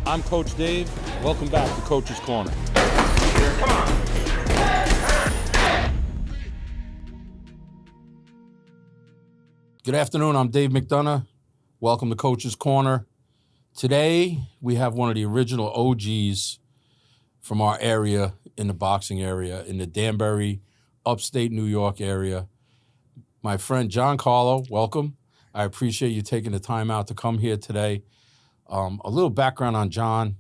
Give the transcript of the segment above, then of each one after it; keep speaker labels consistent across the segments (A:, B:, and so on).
A: I'm Coach Dave. Welcome back to Coach's Corner.
B: Come on.
A: Good afternoon. I'm Dave McDonough. Welcome to Coach's Corner. Today, we have one of the original OGs from our area, in the boxing area, in the Danbury, upstate New York area. My friend John Carlo, welcome. I appreciate you taking the time out to come here today. A little background on John.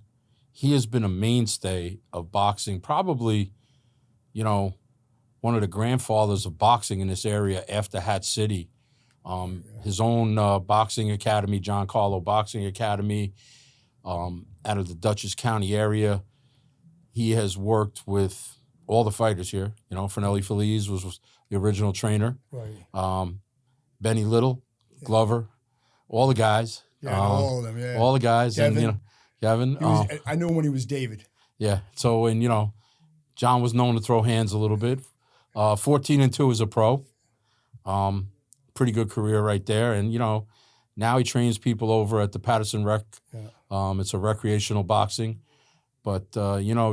A: He has been a mainstay of boxing, probably, one of the grandfathers of boxing in this area after Hat City. His own boxing academy, John Carlo Boxing Academy, out of the Dutchess County area. He has worked with all the fighters here. Fernelli Feliz was the original trainer.
C: Right.
A: Benny Little, Glover, all the guys.
C: Yeah, all of them, yeah.
A: All the guys.
C: Kevin.
A: And, Kevin.
C: I knew him when he was David.
A: Yeah. So, and, John was known to throw hands a little bit. 14-2 as a pro. Pretty good career right there. And, now he trains people over at the Patterson Rec. Yeah. It's a recreational boxing. But,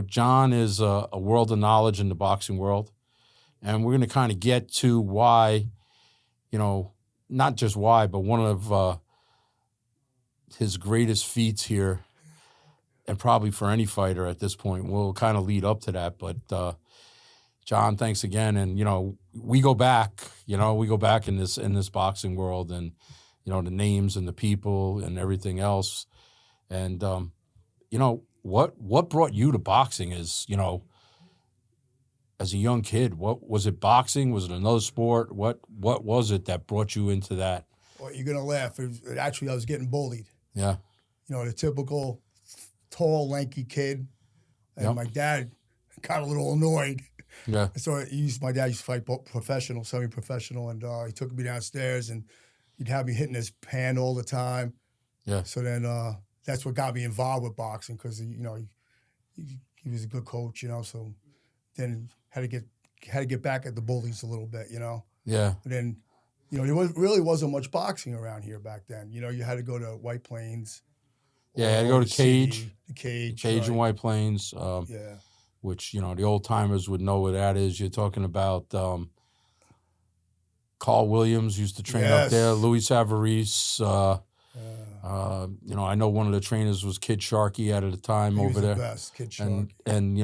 A: John is a world of knowledge in the boxing world. And we're going to kind of get to why, not just why, but one of his greatest feats here, and probably for any fighter at this point, we'll kind of lead up to that. But, John, thanks again. And, we go back in this boxing world, and, the names and the people and everything else. And, what brought you to boxing is, as a young kid? What was it? Boxing? Was it another sport? What was it that brought you into that?
C: Well, you're gonna laugh. Actually, I was getting bullied.
A: Yeah.
C: The typical tall, lanky kid, and my dad got a little annoyed.
A: Yeah.
C: So my dad used to fight professional, semi-professional, and he took me downstairs, and he'd have me hitting his hand all the time.
A: Yeah.
C: So then that's what got me involved with boxing, because he was a good coach, So then had to get back at the bullies a little bit,
A: Yeah.
C: And then, there really wasn't much boxing around here back then. You had to go to White Plains.
A: Yeah, I had to go to Cage.
C: The Cage.
A: Cage
C: right.
A: in White Plains.
C: Yeah.
A: Which, the old timers would know what that is. You're talking about Carl Williams used to train up there, Louis Savarese. I know one of the trainers was Kid Sharkey at the time over there.
C: He was the best, Kid Sharkey.
A: And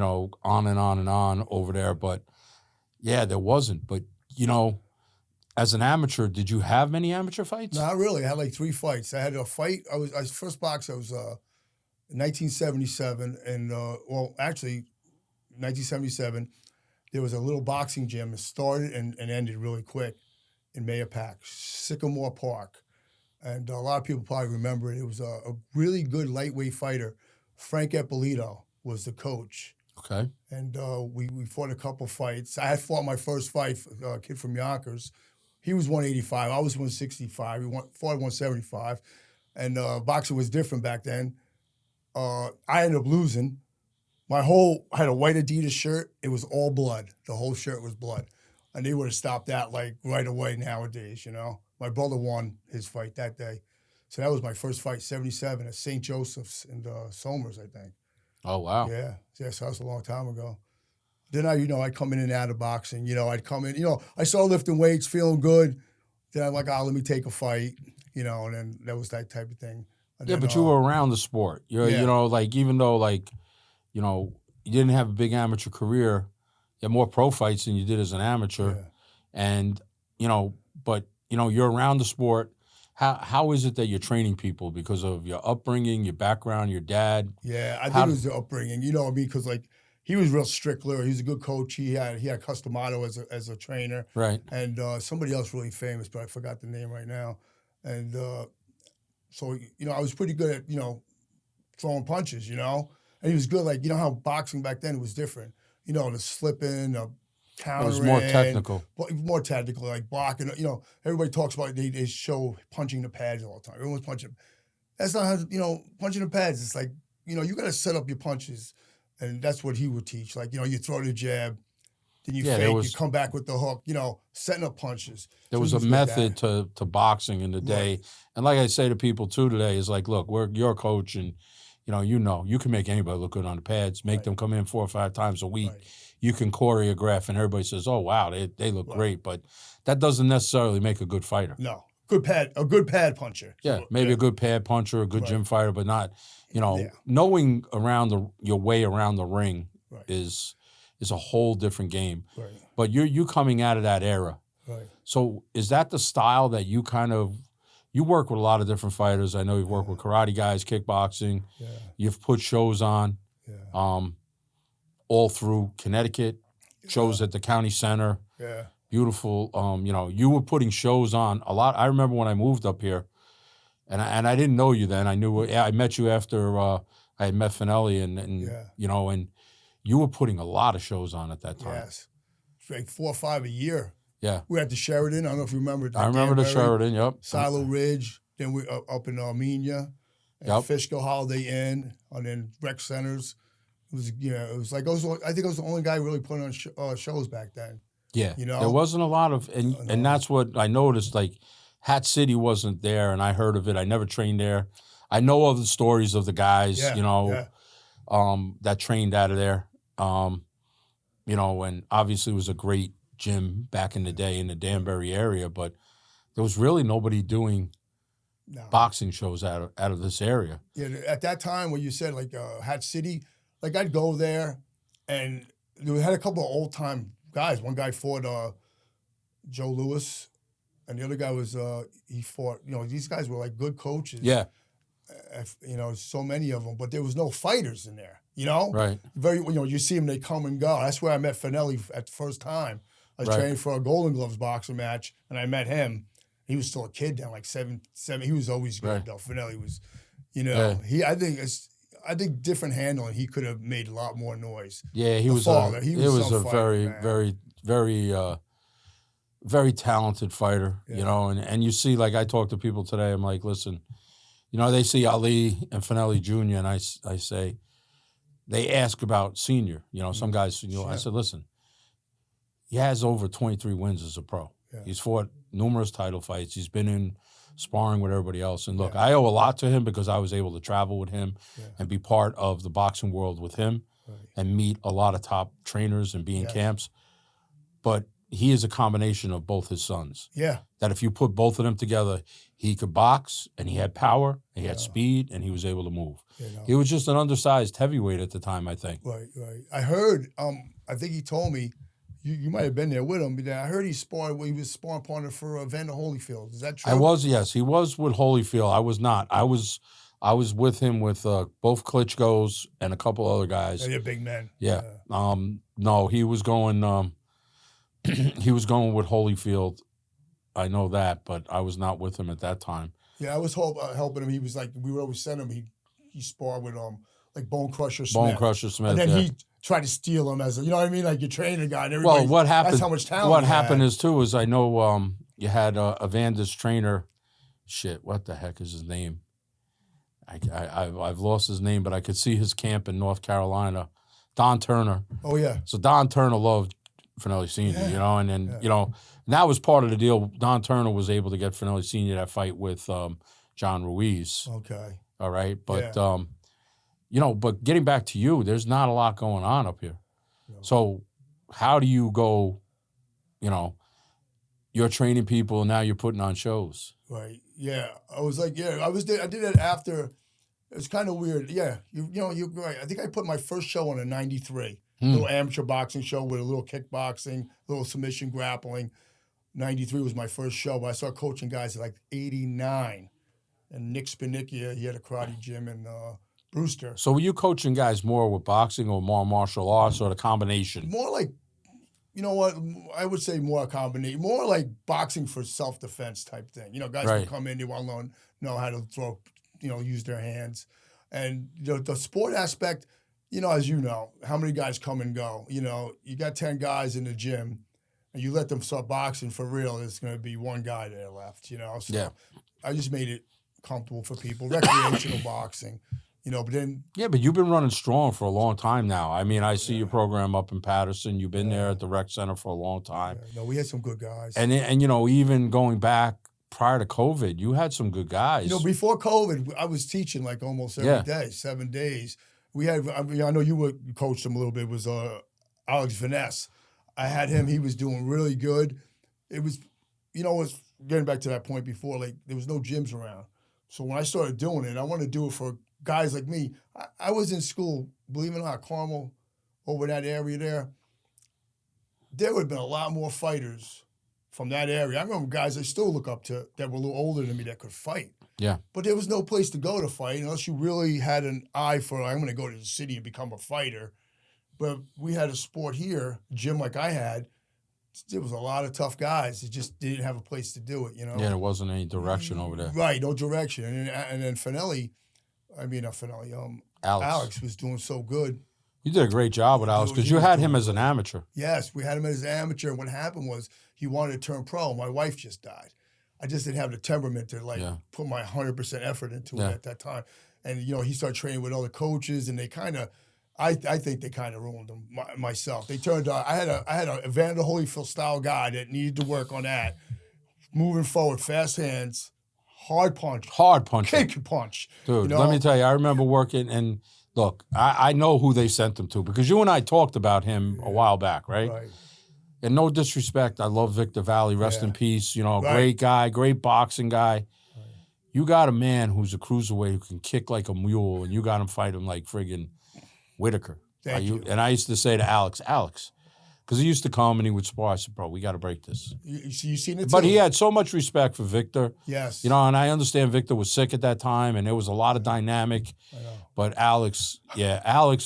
A: on and on and on over there. But, yeah, there wasn't. But, as an amateur, did you have many amateur fights?
C: Not really. I had like 3 fights. I had a fight. I was first box. I was in 1977, and actually, 1977, there was a little boxing gym that started and ended really quick in Mayapack, Sycamore Park. And a lot of people probably remember it. It was a really good lightweight fighter. Frank Eppolito was the coach.
A: Okay.
C: And we fought a couple fights. I had fought my first fight, a kid from Yonkers. He was 185. I was 165. We fought 175. And boxing was different back then. I ended up losing. I had a white Adidas shirt. It was all blood. The whole shirt was blood. And they would have stopped that like right away nowadays, My brother won his fight that day. So that was my first fight, 77 at St. Joseph's in Somers, I think.
A: Oh, wow.
C: Yeah, so that was a long time ago. Then I'd come in and out of boxing. I'd come in, I started lifting weights, feeling good. Then I'm like, let me take a fight, and then that was that type of thing. And
A: yeah,
C: then,
A: but you were around the sport. Even though, you didn't have a big amateur career, you had more pro fights than you did as an amateur.
C: Yeah.
A: And, but, you're around the sport. How is it that you're training people because of your upbringing, your background, your dad?
C: Yeah, I think it was the upbringing. Because he was real strict. He was a good coach. He had Customato as a trainer.
A: Right.
C: And somebody else really famous, but I forgot the name right now. And so, I was pretty good at, throwing punches, And he was good, how boxing back then was different. The slipping, countering.
A: It was more technical.
C: More technical, like blocking. Everybody talks about they show punching the pads all the time. Everyone's punching. That's not how, punching the pads. It's like, you got to set up your punches. And that's what he would teach. Like, you throw the jab, then you fake, you come back with the hook, setting up punches.
A: There was a method to boxing in the day.
C: Right.
A: And like I say to people, too, today, is like, look, you're a coach, and, you can make anybody look good on the pads, make them come in 4 or 5 times a week.
C: Right.
A: You can choreograph, and everybody says, "Oh wow, they look great," but that doesn't necessarily make a good fighter.
C: No, a good pad puncher.
A: Yeah, maybe a good pad puncher, a good gym fighter, but not, knowing your way around the ring is a whole different game.
C: Right.
A: But you coming out of that era.
C: Right.
A: So is that the style that you you work with a lot of different fighters? I know you've worked with karate guys, kickboxing. Yeah. You've put shows on all through Connecticut, shows at the county center.
C: Yeah.
A: Beautiful. You were putting shows on a lot. I remember when I moved up here, and I didn't know you then. I met you after I had met Finelli, and you were putting a lot of shows on at that time.
C: Yes. It's like 4 or 5 a year.
A: Yeah.
C: We were at the Sheridan. I don't know if you remember.
A: I remember the Sheridan, yep.
C: Silo Ridge. Then we up in Armenia. And Fishkill Holiday Inn. And then rec centers. It was like, I think I was the only guy really putting on shows back then.
A: Yeah. There wasn't a lot of, and that's what I noticed, like, Hat City wasn't there, and I heard of it. I never trained there. I know of the stories of the guys, that trained out of there. And obviously it was a great gym back in the day in the Danbury area, but there was really nobody doing boxing shows out of this area.
C: Yeah, at that time when you said like Hat City, like I'd go there, and we had a couple of old time guys. One guy fought Joe Louis, and the other guy was he fought. These guys were like good coaches.
A: Yeah.
C: So many of them, but there was no fighters in there.
A: Right.
C: You see them, they come and go. That's where I met Finelli at the first time. I was training for a Golden Gloves boxing match, and I met him. He was still a kid then, like 7. He was always good though. Finelli was, I think different handling, he could have made a lot more noise.
A: Yeah, he was a very, very, very, very talented fighter.
C: Yeah.
A: And you see, like I talk to people today. I'm like, listen, they see Ali and Finelli Jr. and I say, they ask about Senior. Some guys, I said, listen, he has over 23 wins as a pro. Yeah. He's fought numerous title fights. He's been in sparring with everybody else. And look, I owe a lot to him because I was able to travel with him and be part of the boxing world with him and meet a lot of top trainers and be in camps. But he is a combination of both his sons.
C: Yeah.
A: That if you put both of them together, he could box, and he had power, and he had speed, and he was able to move. He was just an undersized heavyweight at the time, I think.
C: Right. I heard, I think he told me, you might have been there with him, but I heard he was sparring partner for Evander Holyfield. Is that true?
A: I was, yes. He was with Holyfield. I was not. I was with him with both Klitschko's and a couple other guys.
C: They're big men.
A: Yeah. No, he was going he was going with Holyfield. I know that, but I was not with him at that time.
C: Yeah, I was helping him. He was like, we would always send him. He sparred with like Bone Crusher Smith.
A: Bone Crusher Smith,
C: and then he tried to steal him as a, you know what I mean? Like you're training a guy. And
A: well, what happened?
C: That's how much talent
A: What happened is I know you had Evander's trainer. Shit, what the heck is his name? I've lost his name, but I could see his camp in North Carolina. Don Turner.
C: Oh yeah.
A: So Don Turner loved Finelli Sr., and then, and that was part of the deal. Don Turner was able to get Finelli Sr. that fight with John Ruiz.
C: Okay.
A: All right. But, but getting back to you, there's not a lot going on up here. No. So how do you go, you're training people and now you're putting on shows?
C: Right. Yeah. I was like, I was there. I did it after. It was kind of weird. Yeah. You're right. I think I put my first show on in 93. A little amateur boxing show with a little kickboxing, a little submission grappling. 93 was my first show, but I started coaching guys at like 89. And Nick Spinicchia, he had a karate gym in Brewster.
A: So were you coaching guys more with boxing or more martial arts or the combination?
C: More like, I would say more a combination. More like boxing for self-defense type thing. Guys will come in, they want to know how to throw, use their hands. And the sport aspect, as you know, how many guys come and go? You got 10 guys in the gym, and you let them start boxing for real, there's going to be one guy there left, So I just made it comfortable for people. Recreational boxing, but then...
A: Yeah, but you've been running strong for a long time now. I mean, I see your program up in Patterson. You've been there at the rec center for a long time.
C: Yeah. No, we had some good guys.
A: And even going back prior to COVID, you had some good guys.
C: You know, before COVID, I was teaching like almost every day, 7 days. We had, I mean, I know you coached him a little bit, was Alex Vaness. I had him, he was doing really good. It was, you know, it's getting back to that point before, like there was no gyms around. So when I started doing it, I wanted to do it for guys like me. I was in school, believe it or not, Carmel, over that area there would have been a lot more fighters from that area. I remember guys I still look up to that were a little older than me that could fight.
A: Yeah.
C: But there was no place to go to fight unless you really had an eye for, I'm going to go to the city and become a fighter. But we had a sport here, gym like I had. There was a lot of tough guys that just didn't have a place to do it, you know?
A: Yeah, there wasn't any direction over there.
C: Right, no direction. And then Alex was doing so good.
A: You did a great job with Alex because you had him as an amateur.
C: Yes, we had him as an amateur. And what happened was he wanted to turn pro. My wife just died. I just didn't have the temperament to put my 100% effort into it at that time. And, you know, he started training with other coaches and they kind of, I think they kind of ruined him myself. They turned out, I had a Evander Holyfield style guy that needed to work on that. Moving forward, fast hands, hard punch. Kick punch.
A: Dude,
C: you know?
A: let me tell you, I remember working and look, I know who they sent him to because you and I talked about him a while back, right?
C: Right.
A: And no disrespect, I love Victor Valley, rest in peace. You know, great guy, great boxing guy. Right. You got a man who's a cruiserweight who can kick like a mule, and you got him fighting like friggin' Whitaker.
C: Thank you.
A: And I used to say to Alex, because he used to come and he would spar. I said, bro, we got to break this.
C: You seen it too.
A: But he had so much respect for Victor.
C: Yes.
A: You know, and I understand Victor was sick at that time, and there was a lot of dynamic.
C: I know.
A: But Alex,
C: I always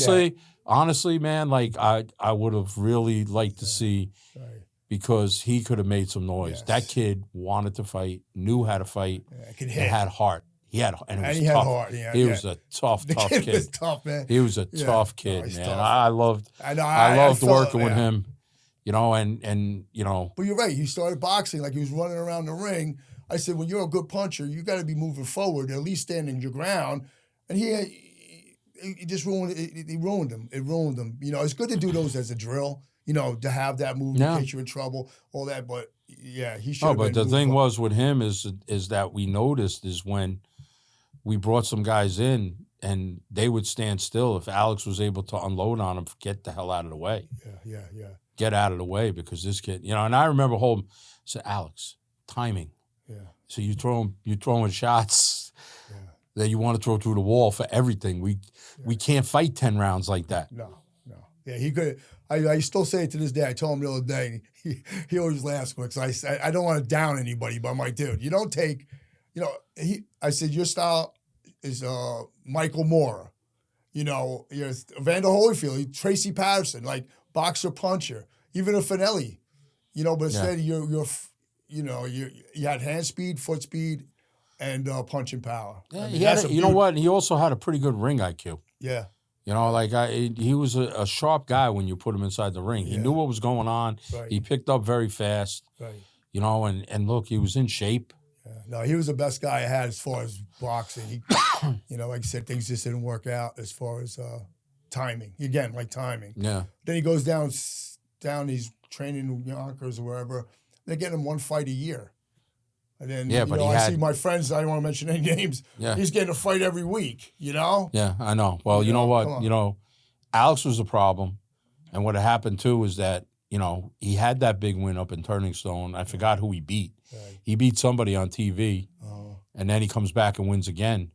C: say that.
A: Honestly, man, like I would have really liked to see because he could have made some noise.
C: Yes.
A: That kid wanted to fight, knew how to fight, and had heart. He had heart.
C: Had heart. Yeah,
A: he was a tough
C: kid.
A: kid.
C: Was tough, man.
A: He was a tough kid,
C: he's
A: man.
C: tough.
A: I loved working with him. You know, and you know.
C: But you're right. He started boxing like he was running around the ring. I said, when you're a good puncher, you got to be moving forward, at least standing your ground. And he just ruined it. He ruined him. It ruined him. You know, it's good to do those as a drill, you know, to have that move in case you're in trouble, all that. But, yeah, he should have been.
A: But the thing was with him is that we noticed is when we brought some guys in and they would stand still. If Alex was able to unload on him, get the hell out of the way.
C: Yeah.
A: Get out of the way because this kid, you know, and I remember holding, said, Alex, timing.
C: Yeah.
A: So you throwing shots that you want to throw through the wall for everything. We can't fight 10 rounds like that.
C: No. Yeah, he could. I still say it to this day. I told him the other day. He always laughs because I don't want to down anybody, but I'm like, dude, you don't take, you know. I said your style is Michael Moore, you know, you're Evander Holyfield, Tracy Patterson, like boxer puncher, even a Finelli, you know. But instead you had hand speed, foot speed, and punching power.
A: Yeah, I mean, you know what? He also had a pretty good ring IQ.
C: Yeah.
A: You know, like he was a sharp guy when you put him inside the ring. He knew what was going on.
C: Right.
A: He picked up very fast.
C: Right.
A: You know, and look, he was in shape.
C: Yeah. No, he was the best guy I had as far as boxing. He, you know, like I said, things just didn't work out as far as timing. Again, like timing.
A: Yeah.
C: Then he goes down. He's training in Yonkers or wherever. They're getting him one fight a year. And then, I see my friends, I don't want to mention any names. Yeah. He's getting a fight every week, you know?
A: Yeah, I know. Well, you know what? You know, Alex was a problem. And what happened, too, is that, you know, he had that big win up in Turning Stone. I forgot who he beat. Right. He beat somebody on TV. And then he comes back and wins again.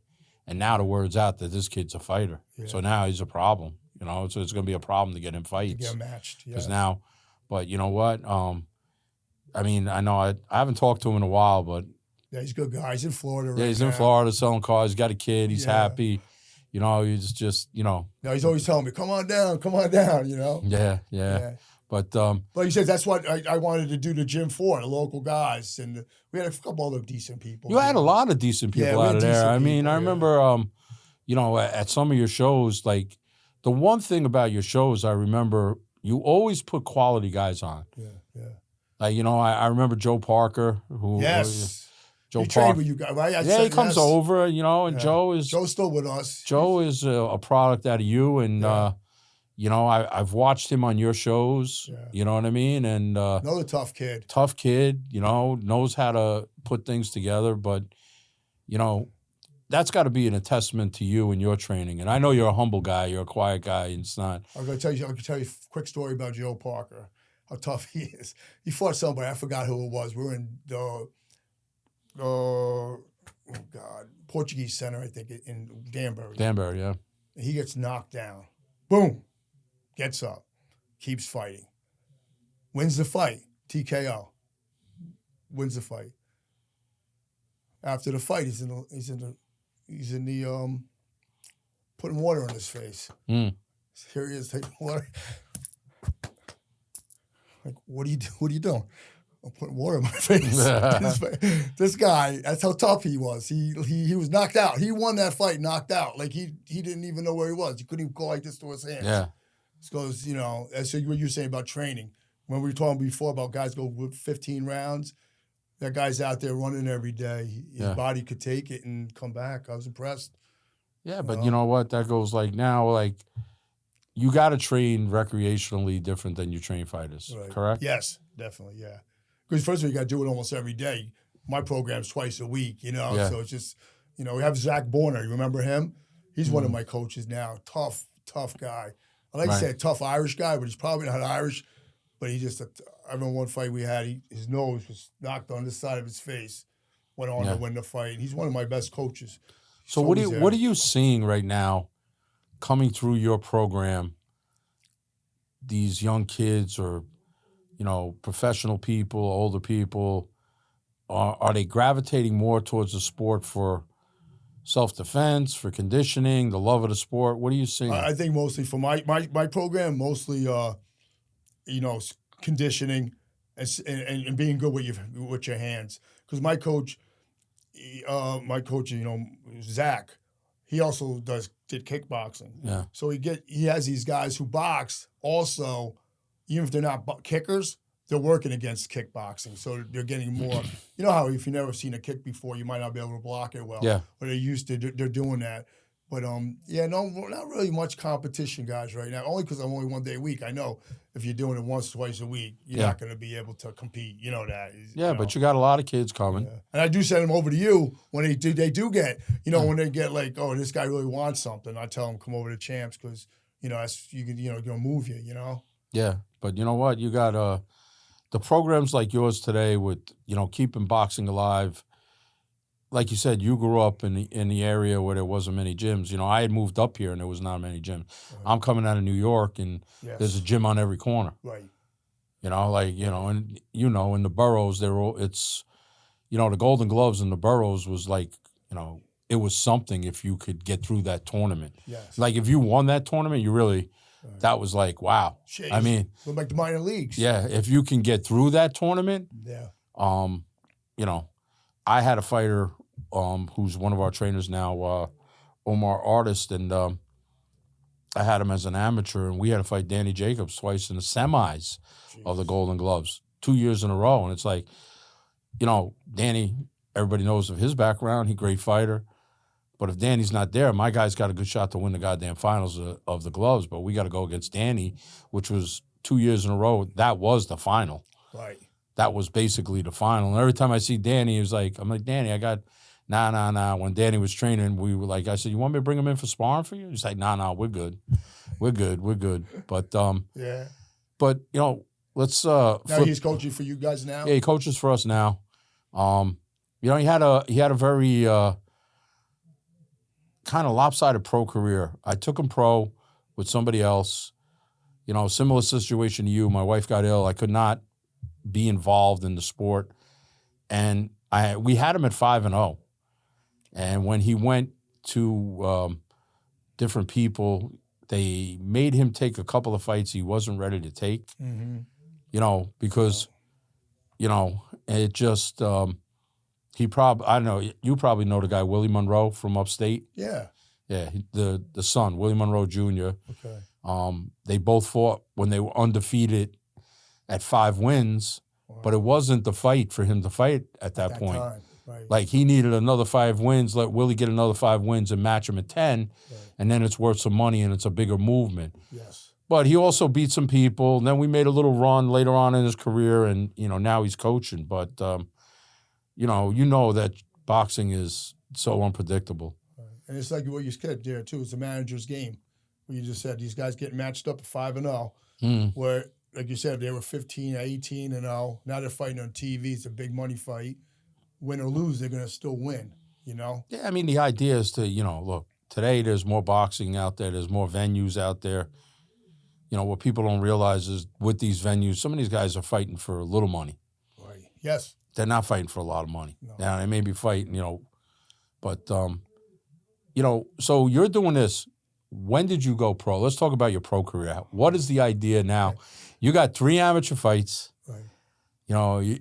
A: And now the word's out that this kid's a fighter. Yeah. So now he's a problem. You know, so it's going to be a problem to get him fights.
C: To get matched, yeah.
A: Because now, but you know what? I mean, I know I haven't talked to him in a while, but
C: yeah, he's a good guy. He's in Florida right now.
A: Yeah, he's in Florida selling cars. He's got a kid. He's happy. You know, he's just, you know.
C: No, he's always telling me, come on down, you know.
A: Yeah. But
C: he says that's what I wanted to do the gym for, the local guys. And we had a couple other decent people.
A: You had a lot of decent people out of there. I mean, I remember, you know, at some of your shows, like the one thing about your shows, I remember you always put quality guys on.
C: Yeah.
A: Like, you know, I remember Joe Parker, who Joe
C: he
A: Parker.
C: trained with you guys.
A: He comes over, you know, and Joe's
C: still with us.
A: Joe is a product out of you, and you know, I've watched him on your shows.
C: Yeah.
A: You know what I mean? And
C: Another tough kid.
A: tough kid, you know, knows how to put things together. But, you know, that's got to be a testament to you and your training. And I know you're a humble guy. You're a quiet guy. And it's not.
C: I can tell you a quick story about Joe Parker, how tough he is. He fought somebody. I forgot who it was. We were in Portuguese Center, I think, in Danbury.
A: Danbury, yeah.
C: And he gets knocked down. Boom. Gets up. Keeps fighting. Wins the fight. TKO. Wins the fight. After the fight, he's in the putting water on his face.
A: Mm.
C: Here he is taking water. Like, what are you doing? I'm putting water on my face. This guy, that's how tough he was. He was knocked out. He won that fight knocked out. Like he didn't even know where he was. He couldn't even go like this to his hands.
A: Yeah.
C: Because, you know, as what you were saying about training. When we were talking before about guys go with 15 rounds, that guy's out there running every day. His body could take it and come back. I was impressed.
A: Yeah, but you know what? That goes like now, like you got to train recreationally different than you train fighters, correct?
C: Yes, definitely, yeah. Because first of all, you got to do it almost every day. My program's twice a week, you know, so it's just, you know, we have Zach Borner. You remember him? He's one of my coaches now. Tough guy. I like to say a tough Irish guy, but he's probably not Irish. But he just, I remember one fight we had, his nose was knocked on this side of his face, went on to win the fight. He's one of my best coaches.
A: So what are you seeing right now coming through your program, these young kids or, you know, professional people, older people, are they gravitating more towards the sport for self-defense, for conditioning, the love of the sport? What are you seeing?
C: I think mostly for my program, mostly, you know, conditioning and being good with your hands. Because my coach, you know, Zach, he also did kickboxing.
A: Yeah.
C: So he has these guys who box also, even if they're not kickers, they're working against kickboxing. So they're getting more. You know how if you've never seen a kick before, you might not be able to block it well.
A: Yeah.
C: But they're doing that. But no, not really much competition, guys, right now. Only because I'm only 1 day a week. I know if you're doing it once, twice a week, you're not going to be able to compete. You know that.
A: Yeah, but you got a lot of kids coming.
C: Yeah. And I do send them over to you when they do get, you know, when they get like, oh, this guy really wants something. I tell them come over to Champs because, you know, you can, you know, gonna move you know.
A: Yeah, but you know what? You got the programs like yours today with, you know, keeping boxing alive. Like you said, you grew up in the area where there wasn't many gyms. You know, I had moved up here and there was not many gyms. Right. I'm coming out of New York and there's a gym on every corner.
C: Right.
A: You know, like, you know, and, you know, in the boroughs, it's, you know, the Golden Gloves in the boroughs was like, you know, it was something if you could get through that tournament.
C: Yes.
A: Like if you won that tournament, you really, that was like, wow.
C: Jeez.
A: I mean.
C: Like the minor leagues.
A: Yeah. If you can get through that tournament.
C: Yeah.
A: You know, I had a fighter who's one of our trainers now, Omar Artist, and I had him as an amateur, and we had to fight Danny Jacobs twice in the semis of the Golden Gloves, 2 years in a row. And it's like, you know, Danny, everybody knows of his background. He's a great fighter. But if Danny's not there, my guy's got a good shot to win the goddamn finals of the Gloves. But we got to go against Danny, which was 2 years in a row. That was the final.
C: Right.
A: That was basically the final. And every time I see Danny, I'm like, Danny, I got, nah. When Danny was training, we were like, I said, you want me to bring him in for sparring for you? He's like, nah, we're good. We're good. But,
C: yeah.
A: But, you know, let's
C: now he's coaching for you guys now?
A: Yeah, he coaches for us now. You know, he had a very kind of lopsided pro career. I took him pro with somebody else. You know, similar situation to you. My wife got ill. I could not be involved in the sport. And we had him at 5-0. And when he went to different people, they made him take a couple of fights he wasn't ready to take. Mm-hmm. You know, because, you know, it just, I don't know, you probably know the guy, Willie Monroe from upstate.
C: Yeah.
A: Yeah, the son, Willie Monroe Jr.
C: Okay.
A: They both fought when they were undefeated at 5 wins, but it wasn't the fight for him to fight at that point.
C: Time. Right.
A: Like, he needed another 5 wins, let Willie get another 5 wins and match him at 10, and then it's worth some money and it's a bigger movement.
C: Yes.
A: But he also beat some people. And then we made a little run later on in his career, and now he's coaching. But you know that boxing is so unpredictable.
C: And it's like what you said there too. It's a manager's game. Where you just said these guys getting matched up at 5-0, where like you said they were 15, 18-0. Now they're fighting on TV. It's a big money fight. Win or lose, they're gonna still win.
A: Yeah, I mean the idea is to look. Today there's more boxing out there. There's more venues out there. What people don't realize is with these venues, some of these guys are fighting for a little money.
C: Right. Yes.
A: They're not fighting for a lot of money.
C: No.
A: Now they may be fighting, but so you're doing this. When did you go pro? Let's talk about your pro career. What is the idea now?
C: Right.
A: You got 3 amateur fights.
C: Right.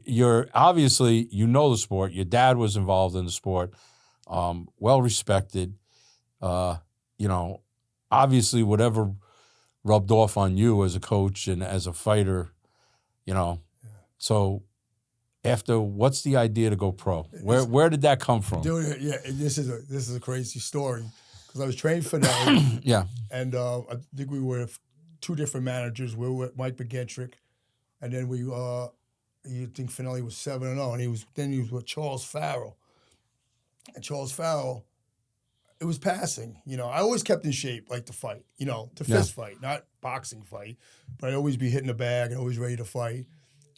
A: You're obviously the sport. Your dad was involved in the sport, well respected. Obviously whatever rubbed off on you as a coach and as a fighter, So after, what's the idea to go pro? Where did that come from?
C: Dude, yeah, this is a crazy story because I was trained for that.
A: Yeah.
C: And I think we were 2 different managers. We were with Mike McGettrick, and then you think Finelli was 7-0, and he was with Charles Farrell. And Charles Farrell, it was passing. I always kept in shape, like to fight. To fist fight, not boxing fight, but I'd always be hitting the bag and always ready to fight.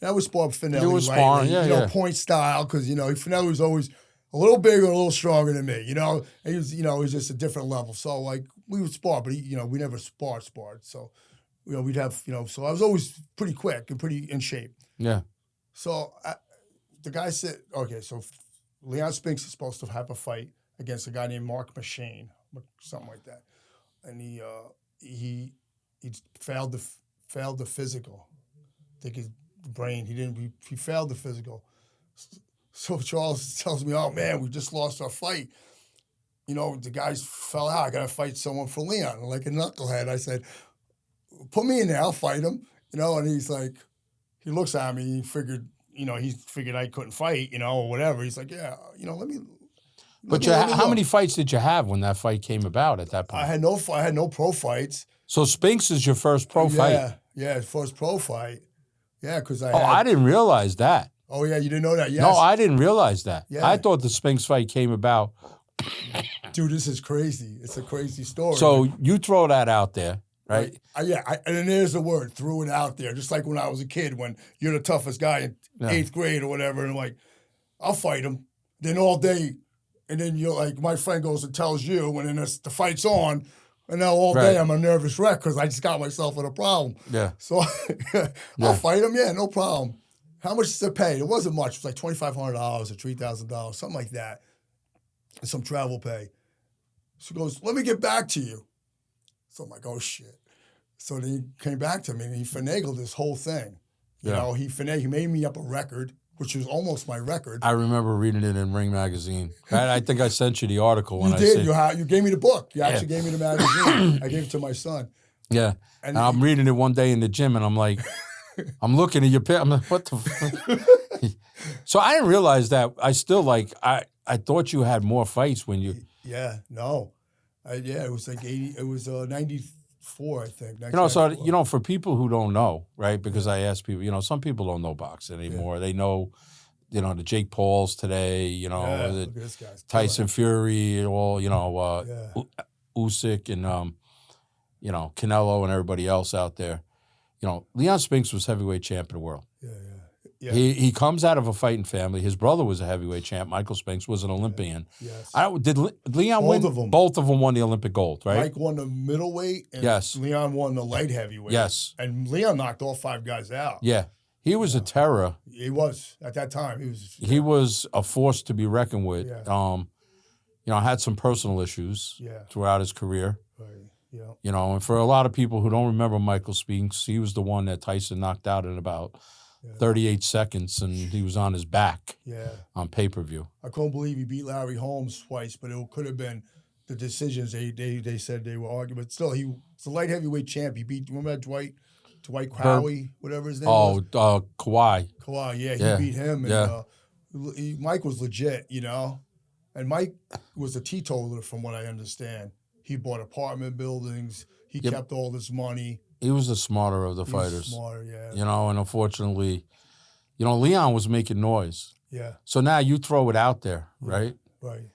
C: And I was sparring Finelli.
A: You were sparring,
C: point style, because Finelli was always a little bigger, a little stronger than me. And he was, he was just a different level. So like we would spar, but we never sparred. So we'd have, so I was always pretty quick and pretty in shape.
A: Yeah.
C: So the guy said, okay, so Leon Spinks is supposed to have a fight against a guy named Mark Machine, something like that, and he failed the physical. I think his brain, he failed the physical. So Charles tells me, oh man, we just lost our fight. The guys fell out. I got to fight someone for Leon. Like a knucklehead. I said, put me in there, I'll fight him. And he's like, he looks at me, he figured I couldn't fight, or whatever. He's like, yeah, let me.
A: But how many fights did you have when that fight came about at that point?
C: I had no pro fights.
A: So Spinks is your first pro fight?
C: Yeah, first pro fight. Yeah, because
A: I didn't realize that.
C: Oh, yeah, you didn't know that? Yes.
A: No, I didn't realize that.
C: Yeah.
A: I thought the Spinks fight came about.
C: Dude, this is crazy. It's a crazy story.
A: So you throw that out there, right?
C: And then there's the word, threw it out there. Just like when I was a kid, when you're the toughest guy in 8th grade or whatever, and I'm like, I'll fight him. Then all day, and then you're like, my friend goes and tells you, and then the fight's on, and now all day I'm a nervous wreck because I just got myself in a problem.
A: Yeah.
C: So I'll fight him, no problem. How much does it pay? It wasn't much. It was like $2,500 or $3,000, something like that. And some travel pay. So he goes, let me get back to you. So I'm like, oh, shit. So then he came back to me, and he finagled this whole thing. He made me up a record, which was almost my record.
A: I remember reading it in Ring Magazine. I think I sent you the article.
C: You did. You gave me the book. You actually gave me the magazine. I gave it to my son.
A: Yeah. And I'm reading it one day in the gym, and I'm like, I'm looking at your picture. I'm like, what the fuck? So I didn't realize that. I still I thought you had more fights when you.
C: Yeah, no. It was like 80. It was 94, I think.
A: For people who don't know, right? Because I ask people, some people don't know boxing anymore. Yeah. They know, the JakePauls today, the Tyson Fury, all, Usyk and, Canelo and everybody else out there. Leon Spinks was heavyweight champ of the world.
C: Yeah.
A: He comes out of a fighting family. His brother was a heavyweight champ. Michael Spinks was an Olympian.
C: Yes.
A: Did Leon win?
C: Both of them.
A: Both of them won the Olympic gold, right?
C: Mike won the middleweight, and Leon won the light heavyweight.
A: Yes.
C: And Leon knocked all 5 guys out.
A: Yeah. He was a terror.
C: He was. At that time, he was.
A: He was a force to be reckoned with.
C: Yeah.
A: Had some personal issues throughout his career.
C: Right. Yeah.
A: And for a lot of people who don't remember Michael Spinks, he was the one that Tyson knocked out in about 38 seconds, and he was on his back on pay-per-view.
C: I couldn't believe he beat Larry Holmes twice, but it could have been the decisions they said they were arguing. But still, he's a light heavyweight champ. He beat, remember that Dwight Howie, whatever his name was?
A: Kawhi.
C: Kawhi, he beat him. And Mike was legit, And Mike was a teetotaler from what I understand. He bought apartment buildings. He kept all this money.
A: He was the smarter of the
C: He was
A: fighters.
C: smarter, yeah.
A: You know, and unfortunately, you know, Leon was making noise.
C: Yeah.
A: So now you throw it out there, right?
C: Right.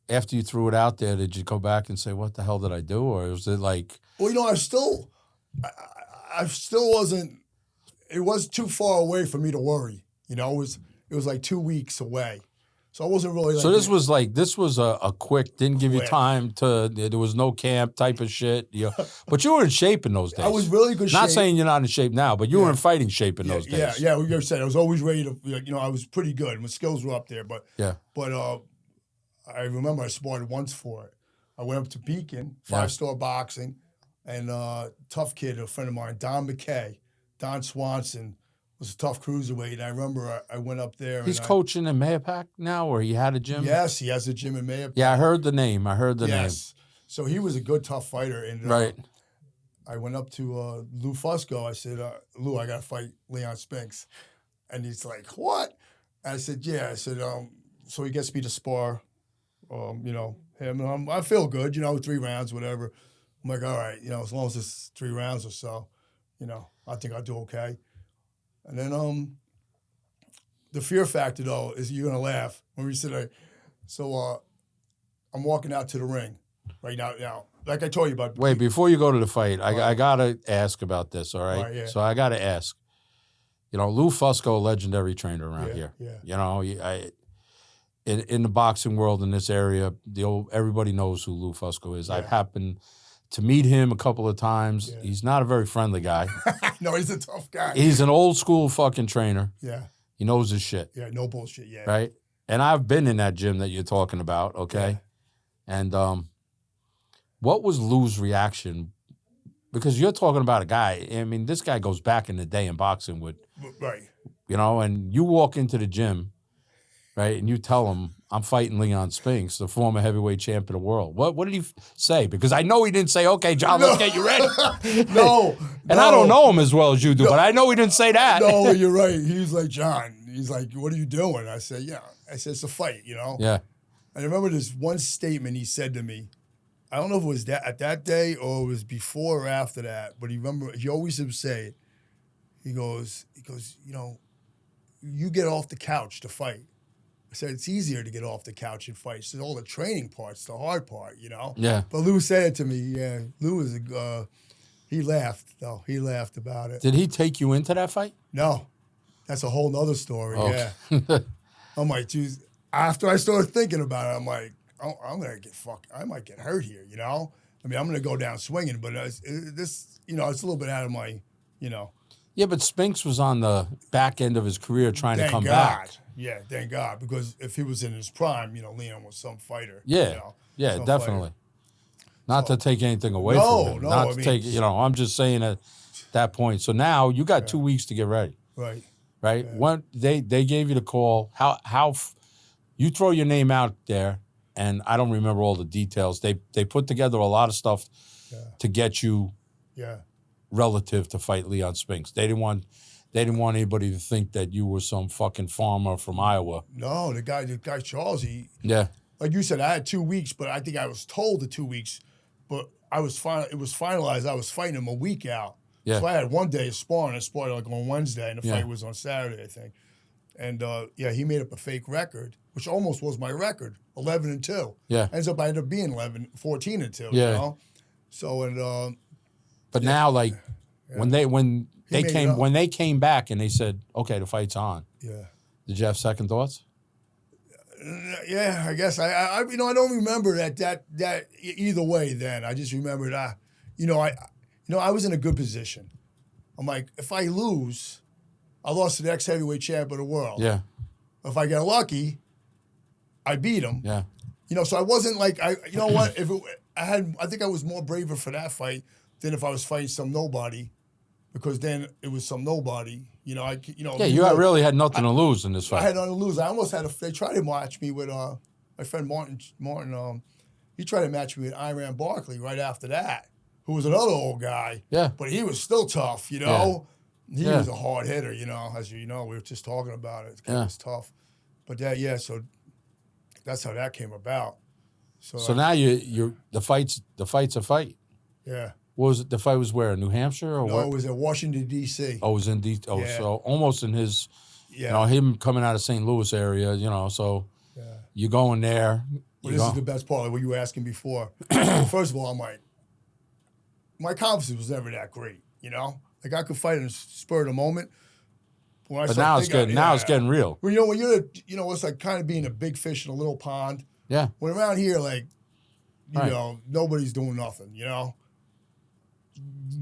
A: After you threw it out there, did you go back and say, what the hell did I do? Or was it like...
C: Well, you know, I still wasn't, it was too far away for me to worry. You know, it was like 2 weeks away. So I wasn't really like...
A: So this was a quick, didn't give you time to, there was no camp type of shit. You know, but you were in shape in those days.
C: I was really good shape.
A: Not saying you're not in shape now, but you were in fighting shape in those days.
C: Yeah, you said I was always ready to, you know, I was pretty good. My skills were up there, but I remember I sparred once for it. I went up to Beacon, 5-star boxing, and tough kid, a friend of mine, Don Swanson, was a tough cruiserweight. And I remember I went up there.
A: He's coaching in Mahopac now, or he had a gym?
C: Yes, he has a gym in Mahopac.
A: Yeah, I heard the name.
C: Yes. So he was a good, tough fighter. And I went up to Lou Fusco. I said, Lou, I got to fight Leon Spinks. And he's like, what? And I said, yeah. I said, so he gets me to spar, you know, him. I feel good, you know, 3 rounds, whatever. I'm like, all right, you know, as long as it's 3 rounds or so, you know, I think I'll do okay. And then the fear factor, though, is you're going to laugh when we sit there. So I'm walking out to the ring right now. Like I told you about.
A: Wait, before you go to the fight, I got to ask about this, all right?
C: Yeah.
A: So I got to ask. You know, Lou Fusco, a legendary trainer around here.
C: Yeah.
A: You know, in the boxing world in this area, everybody knows who Lou Fusco is. Yeah. I've happened to meet him a couple of times. Yeah. He's not a very friendly guy.
C: No, he's a tough guy.
A: He's an old school fucking trainer.
C: Yeah.
A: He knows his shit.
C: Yeah, no bullshit, yeah.
A: Right? And I've been in that gym that you're talking about, okay? Yeah. And what was Lou's reaction? Because you're talking about a guy, I mean, this guy goes back in the day in boxing with, you know, and you walk into the gym, right, and you tell him, I'm fighting Leon Spinks, the former heavyweight champion of the world. What did he say? Because I know he didn't say, okay, John, let's get you ready.
C: No.
A: And I don't know him as well as you do, but I know he didn't say that.
C: No, you're right. He was like, John, he's like, what are you doing? I said, yeah. I said, it's a fight, you know?
A: Yeah.
C: And I remember this one statement he said to me. I don't know if it was at that day or it was before or after that, but he always would say it. He goes, you know, you get off the couch to fight. I said, it's easier to get off the couch and fight. So all the training part's the hard part, you know?
A: Yeah.
C: But Lou said it to me, yeah. Lou was, he laughed, though. He laughed about it.
A: Did he take you into that fight?
C: No. That's a whole nother story,
A: yeah.
C: I'm like, geez, after I started thinking about it, I'm like, I'm going to get fucked. I might get hurt here, you know? I mean, I'm going to go down swinging, but this, you know, it's a little bit out of my, you know.
A: Yeah, but Spinks was on the back end of his career trying to come back.
C: Yeah, thank God. Because if he was in his prime, you know, Leon was some fighter.
A: Yeah,
C: you know,
A: yeah, definitely. Fighter. Not to take anything away from him. Not to take, you know, I'm just saying at that point. So now you got 2 weeks to get ready.
C: Right.
A: Right? Yeah. When they gave you the call, how you throw your name out there, and I don't remember all the details. They put together a lot of stuff to get you relative to fight Leon Spinks. They didn't want anybody to think that you were some fucking farmer from Iowa.
C: No, the guy Charles,
A: yeah.
C: Like you said, I had 2 weeks, but I think I was told the 2 weeks, but it was finalized. I was fighting him a week out. Yeah. So I had 1 day of sparring. I sparred like on Wednesday, and the fight was on Saturday, I think. And he made up a fake record, which almost was my record, 11-2. Yeah. I ended up being 14-2. Yeah. You know? So and
A: but now, like when they came back and they said, okay, the fight's on. Yeah. Did you have second thoughts?
C: Yeah, I guess I you know, I don't remember that either way. Then I just remembered I was in a good position. I'm like, if I lose, I lost to the ex-heavyweight champ of the world. Yeah. If I get lucky, I beat him. Yeah. You know, so I wasn't like you know what? I think I was more braver for that fight than if I was fighting some nobody, because then it was some nobody. You know, Yeah,
A: you really had nothing to lose in this fight.
C: I had nothing to lose. I almost had they tried to match me with my friend Martin. He tried to match me with Iran Barkley right after that, who was another old guy. Yeah. But he was still tough, you know. Yeah. He was a hard hitter, you know. As you know, we were just talking about it. It was tough. But so that's how that came about.
A: So now the fight's a fight.
C: Yeah.
A: What was it? The fight was where? In New Hampshire or
C: No,
A: where?
C: it was at Washington, D.C.
A: Oh, it was in
C: Yeah.
A: so almost in his,
C: Yeah.
A: him coming out of St. Louis area, so you're going there.
C: Well, this is the best part of what you were asking before. First of all, I'm like, my confidence was never that great, Like, I could fight in the spur of the moment.
A: But now it's getting real.
C: Well, when you're, it's like kind of being a big fish in a little pond.
A: Yeah.
C: When around here, like, nobody's doing nothing,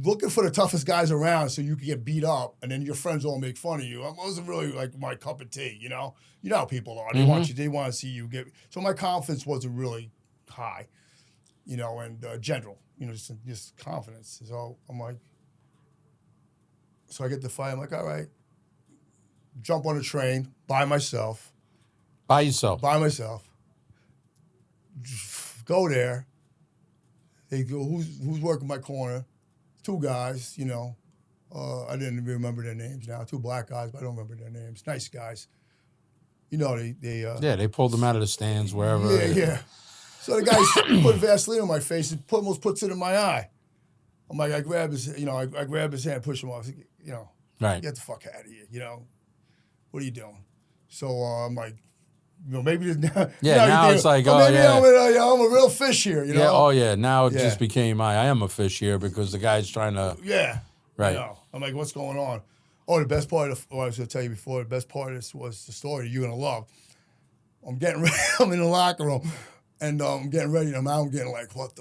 C: Looking for the toughest guys around so you can get beat up and then your friends all make fun of you. It wasn't really like my cup of tea, You know how people are. They want to see you get. So my confidence wasn't really high, and general, just confidence. So I'm like, so I get the fight. I'm like, all right, jump on a train by myself.
A: By yourself.
C: By myself. Go there. They go, who's working my corner? 2 guys, I didn't even remember their names now. 2 black guys, but I don't remember their names. Nice guys.
A: They pulled them out of the stands wherever.
C: Yeah. So the guy put Vaseline on my face and almost puts it in my eye. I'm like, I grab his hand, push him off.
A: Right.
C: Get the fuck out of here. What are you doing? So I'm like, maybe
A: now it's like,
C: maybe I'm a real fish here,
A: Yeah, oh yeah. Now it just became I am a fish here because the guy's trying to.
C: Yeah.
A: Right.
C: I'm like, what's going on? Oh, the best part I was going to tell you before, the best part of this was the story you're going to love. I'm getting ready. I'm in the locker room, and I'm getting ready. I'm getting like, what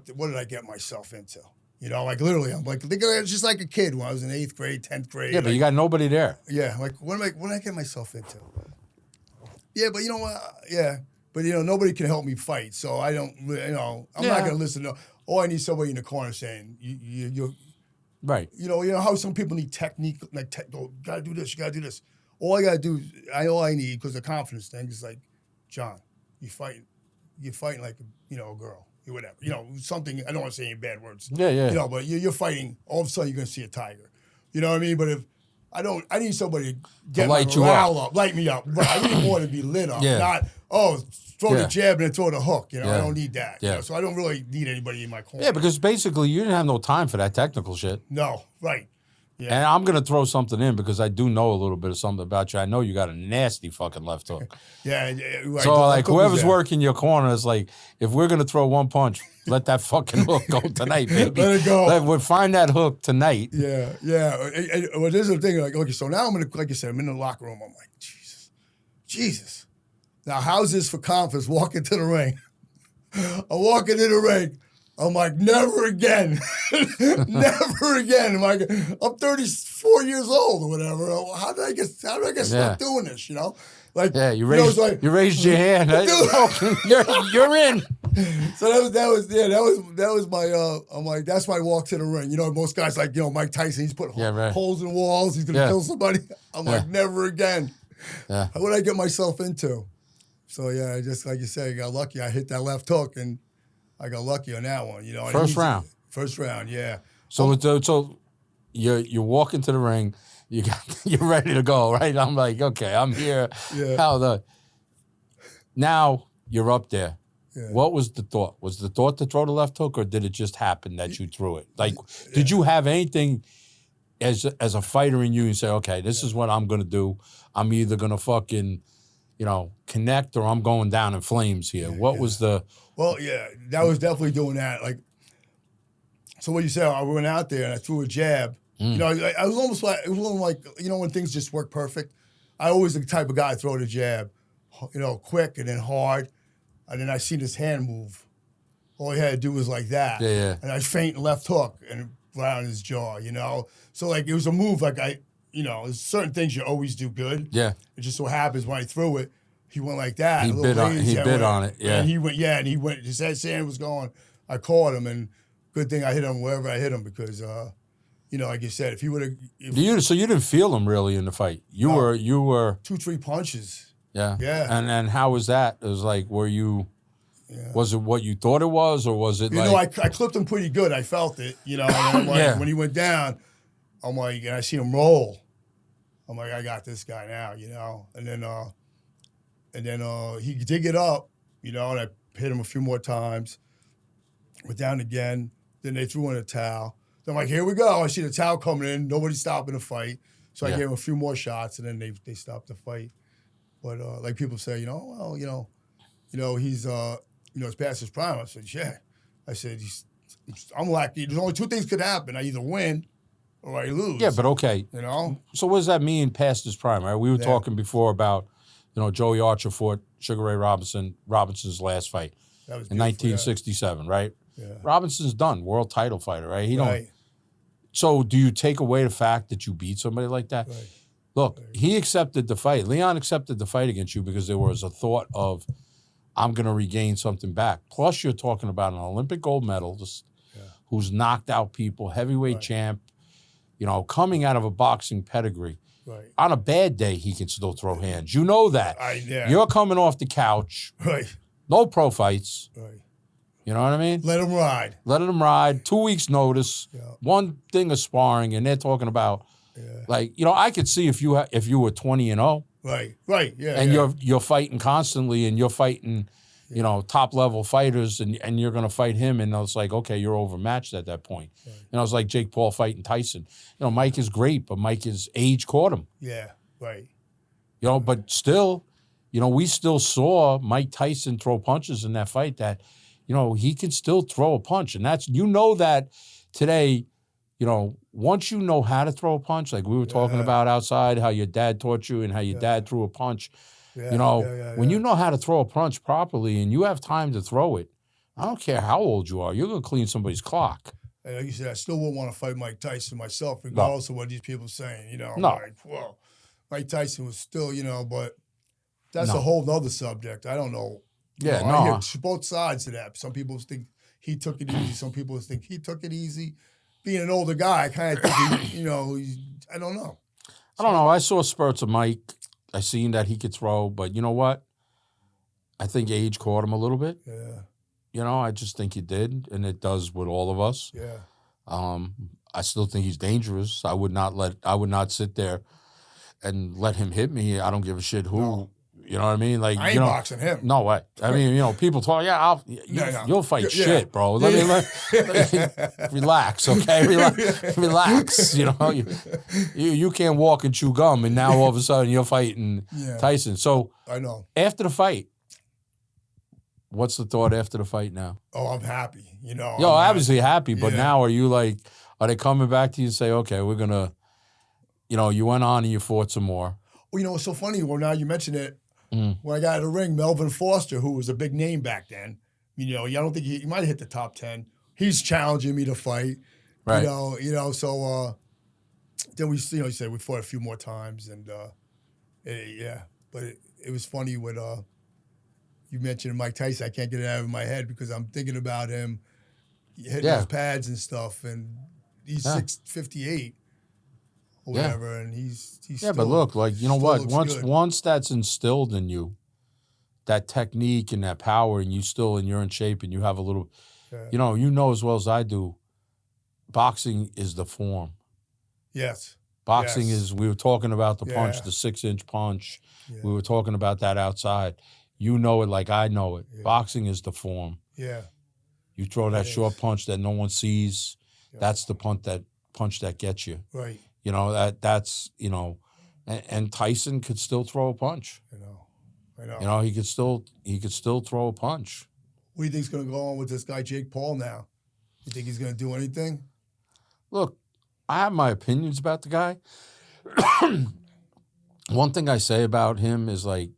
C: did I get myself into? Like literally, I'm like, it's just like a kid when I was in 8th grade, 10th grade.
A: Yeah, but you got nobody there.
C: Yeah, like, what did I get myself into? Yeah, but you know what? Yeah, but nobody can help me fight, so I don't. I'm not gonna listen to. I need somebody in the corner saying you.
A: Right.
C: You know how some people need technique, like gotta do this, you gotta do this. All I gotta do, all I need, because the confidence thing is like, John, you're fighting like a girl, or whatever. Something. I don't want to say any bad words.
A: Yeah.
C: But you're fighting. All of a sudden, you're gonna see a tiger. You know what I mean? But if I need somebody to get my morale up, light me up. Right. I need more to be lit up, not throw the jab and then throw the hook. I don't need that.
A: Yeah.
C: So I don't really need anybody in my corner.
A: Yeah, because basically you didn't have no time for that technical shit.
C: No, right. Yeah.
A: And I'm gonna throw something in because I do know a little bit of something about you. I know you got a nasty fucking left hook.
C: Yeah. Right.
A: So like whoever's working your corner is like, if we're gonna throw one punch, let that fucking hook go tonight, baby.
C: Let it go.
A: We'll find that hook tonight.
C: Yeah. Well, this is the thing. Like, okay, so now I'm like you said, I'm in the locker room. I'm like, Jesus. Now, how's this for confidence? Walking to the ring. I'm walking in the ring. I'm like, never again. Never again. I'm 34 years old or whatever. How did I get stuck doing this, Like,
A: you raised your hand. You're in.
C: So that was my I'm like, that's my walk to the ring. Most guys like, Mike Tyson, he's putting holes in walls, he's gonna kill somebody. I'm like, never again.
A: Yeah.
C: What did I get myself into? So just like you say, I got lucky. I hit that left hook and I got lucky on that one.
A: First round.
C: First round, yeah.
A: So you're walking to the ring, you're ready to go, right? I'm like, okay, I'm here.
C: Yeah.
A: Now you're up there.
C: Yeah.
A: What was the thought? Was the thought to throw the left hook, or did it just happen that you threw it? Like, did you have anything as a fighter in you and say, okay, this is what I'm gonna do. I'm either gonna fucking, connect, or I'm going down in flames here. What was the?
C: Well, that was definitely doing that. Like, so what you said, I went out there and I threw a jab. I was almost like, it was almost like, when things just work perfect. I always the type of guy to throw the jab, quick and then hard, and then I seen his hand move. All he had to do was like that.
A: Yeah.
C: And I feint left hook and right on his jaw, So like it was a move like there's certain things you always do good.
A: Yeah.
C: It just so happens when I threw it, he went like that.
A: He bit on it. Yeah.
C: And he went, and he went, his hand was going, I caught him, and good thing I hit him wherever I hit him because, like you said, if he would have.
A: So you didn't feel him really in the fight. You were
C: 2-3 punches.
A: Yeah.
C: Yeah.
A: And how was that? It was like, were you? Yeah. Was it what you thought it was, or was it
C: I clipped him pretty good. I felt it, and I'm like, when he went down, I'm like, and I see him roll. I'm like, I got this guy now, and then he did get up, and I hit him a few more times. Went down again, Then they threw in a towel. So I'm like, here we go. I see the towel coming in. Nobody's stopping the fight. So I gave him a few more shots, and then they stopped the fight. But like people say, he's it's past his prime. I said, yeah. I said, I'm lucky. There's only two things could happen. I either win or I lose.
A: Yeah, but okay. So what does that mean past his prime, right? We were talking before about, Joey Archer fought Sugar Ray Robinson's last fight
C: That was
A: in 1967, right?
C: Yeah.
A: Robinson's done, world title fighter, right? Don't. So do you take away the fact that you beat somebody like that?
C: Right.
A: Look, he accepted the fight. Leon accepted the fight against you because there was a thought of, I'm going to regain something back. Plus, you're talking about an Olympic gold medalist who's knocked out people, heavyweight champ, coming out of a boxing pedigree.
C: Right.
A: On a bad day, he can still throw hands. You know that. You're coming off the couch.
C: Right.
A: No pro fights.
C: Right.
A: You know what I mean?
C: Let him ride.
A: Let him ride. 2 weeks notice. Yeah. One thing of sparring, and they're talking about, I could see if you were 20-0.
C: Right. Right. Yeah.
A: And you're fighting constantly, and you're fighting, top level fighters, and you're going to fight him, and it's like, okay, you're overmatched at that point. Right. It's like JakePaul fighting Tyson. Mike is great, but Mike's age caught him.
C: Yeah. Right.
A: But still, we still saw Mike Tyson throw punches in that fight that, he can still throw a punch. And that's, that today, once you know how to throw a punch, like we were talking about outside, how your dad taught you and how your dad threw a punch, when you know how to throw a punch properly and you have time to throw it, I don't care how old you are, you're going to clean somebody's clock.
C: And like you said, I still wouldn't want to fight Mike Tyson myself, regardless of what these people are saying,
A: No.
C: Like, whoa, Mike Tyson was still, but that's a whole other subject. I don't know. I hear both sides of that. Some people think he took it easy. Some people think he took it easy. Being an older guy, I kind of think, I don't know.
A: I don't know. I saw spurts of Mike. I seen that he could throw, but you know what? I think age caught him a little bit.
C: Yeah.
A: I just think he did, and it does with all of us.
C: Yeah.
A: I still think he's dangerous. I would not sit there and let him hit me. I don't give a shit who. No. You know what I mean? Like,
C: I ain't boxing him.
A: No way. I mean, people talk, you'll fight shit, bro. Relax, okay? Relax. You can't walk and chew gum, and now all of a sudden you're fighting Tyson. So
C: I know.
A: After the fight, what's the thought after the fight now?
C: Oh, I'm happy.
A: Obviously happy, but now are they coming back to you and say, okay, we're going to, you went on and you fought some more.
C: Well, it's so funny. Well, now you mention it. When I got in the ring, Melvin Foster, who was a big name back then, I don't think he might have hit the top 10. He's challenging me to fight,
A: right?
C: So then we, he said we fought a few more times, and but it was funny when you mentioned Mike Tyson. I can't get it out of my head because I'm thinking about him hitting his pads and stuff, and he's 6'58". Or whatever, and he's still,
A: but look, like, what? Once that's instilled in you, that technique and that power, and you're in shape, and you have a little, you know as well as I do, boxing is the form.
C: Yes.
A: Boxing is. We were talking about the punch, the 6-inch punch. Yeah. We were talking about that outside. You know it like I know it. Yeah. Boxing is the form.
C: Yeah.
A: You throw that short punch that no one sees. Yeah. That's the punch that gets you.
C: Right.
A: That's and Tyson could still throw a punch.
C: I know.
A: He could still throw a punch.
C: What do you think's going to go on with this guy JakePaul now? You think he's going to do anything?
A: Look, I have my opinions about the guy. One thing I say about him is, like,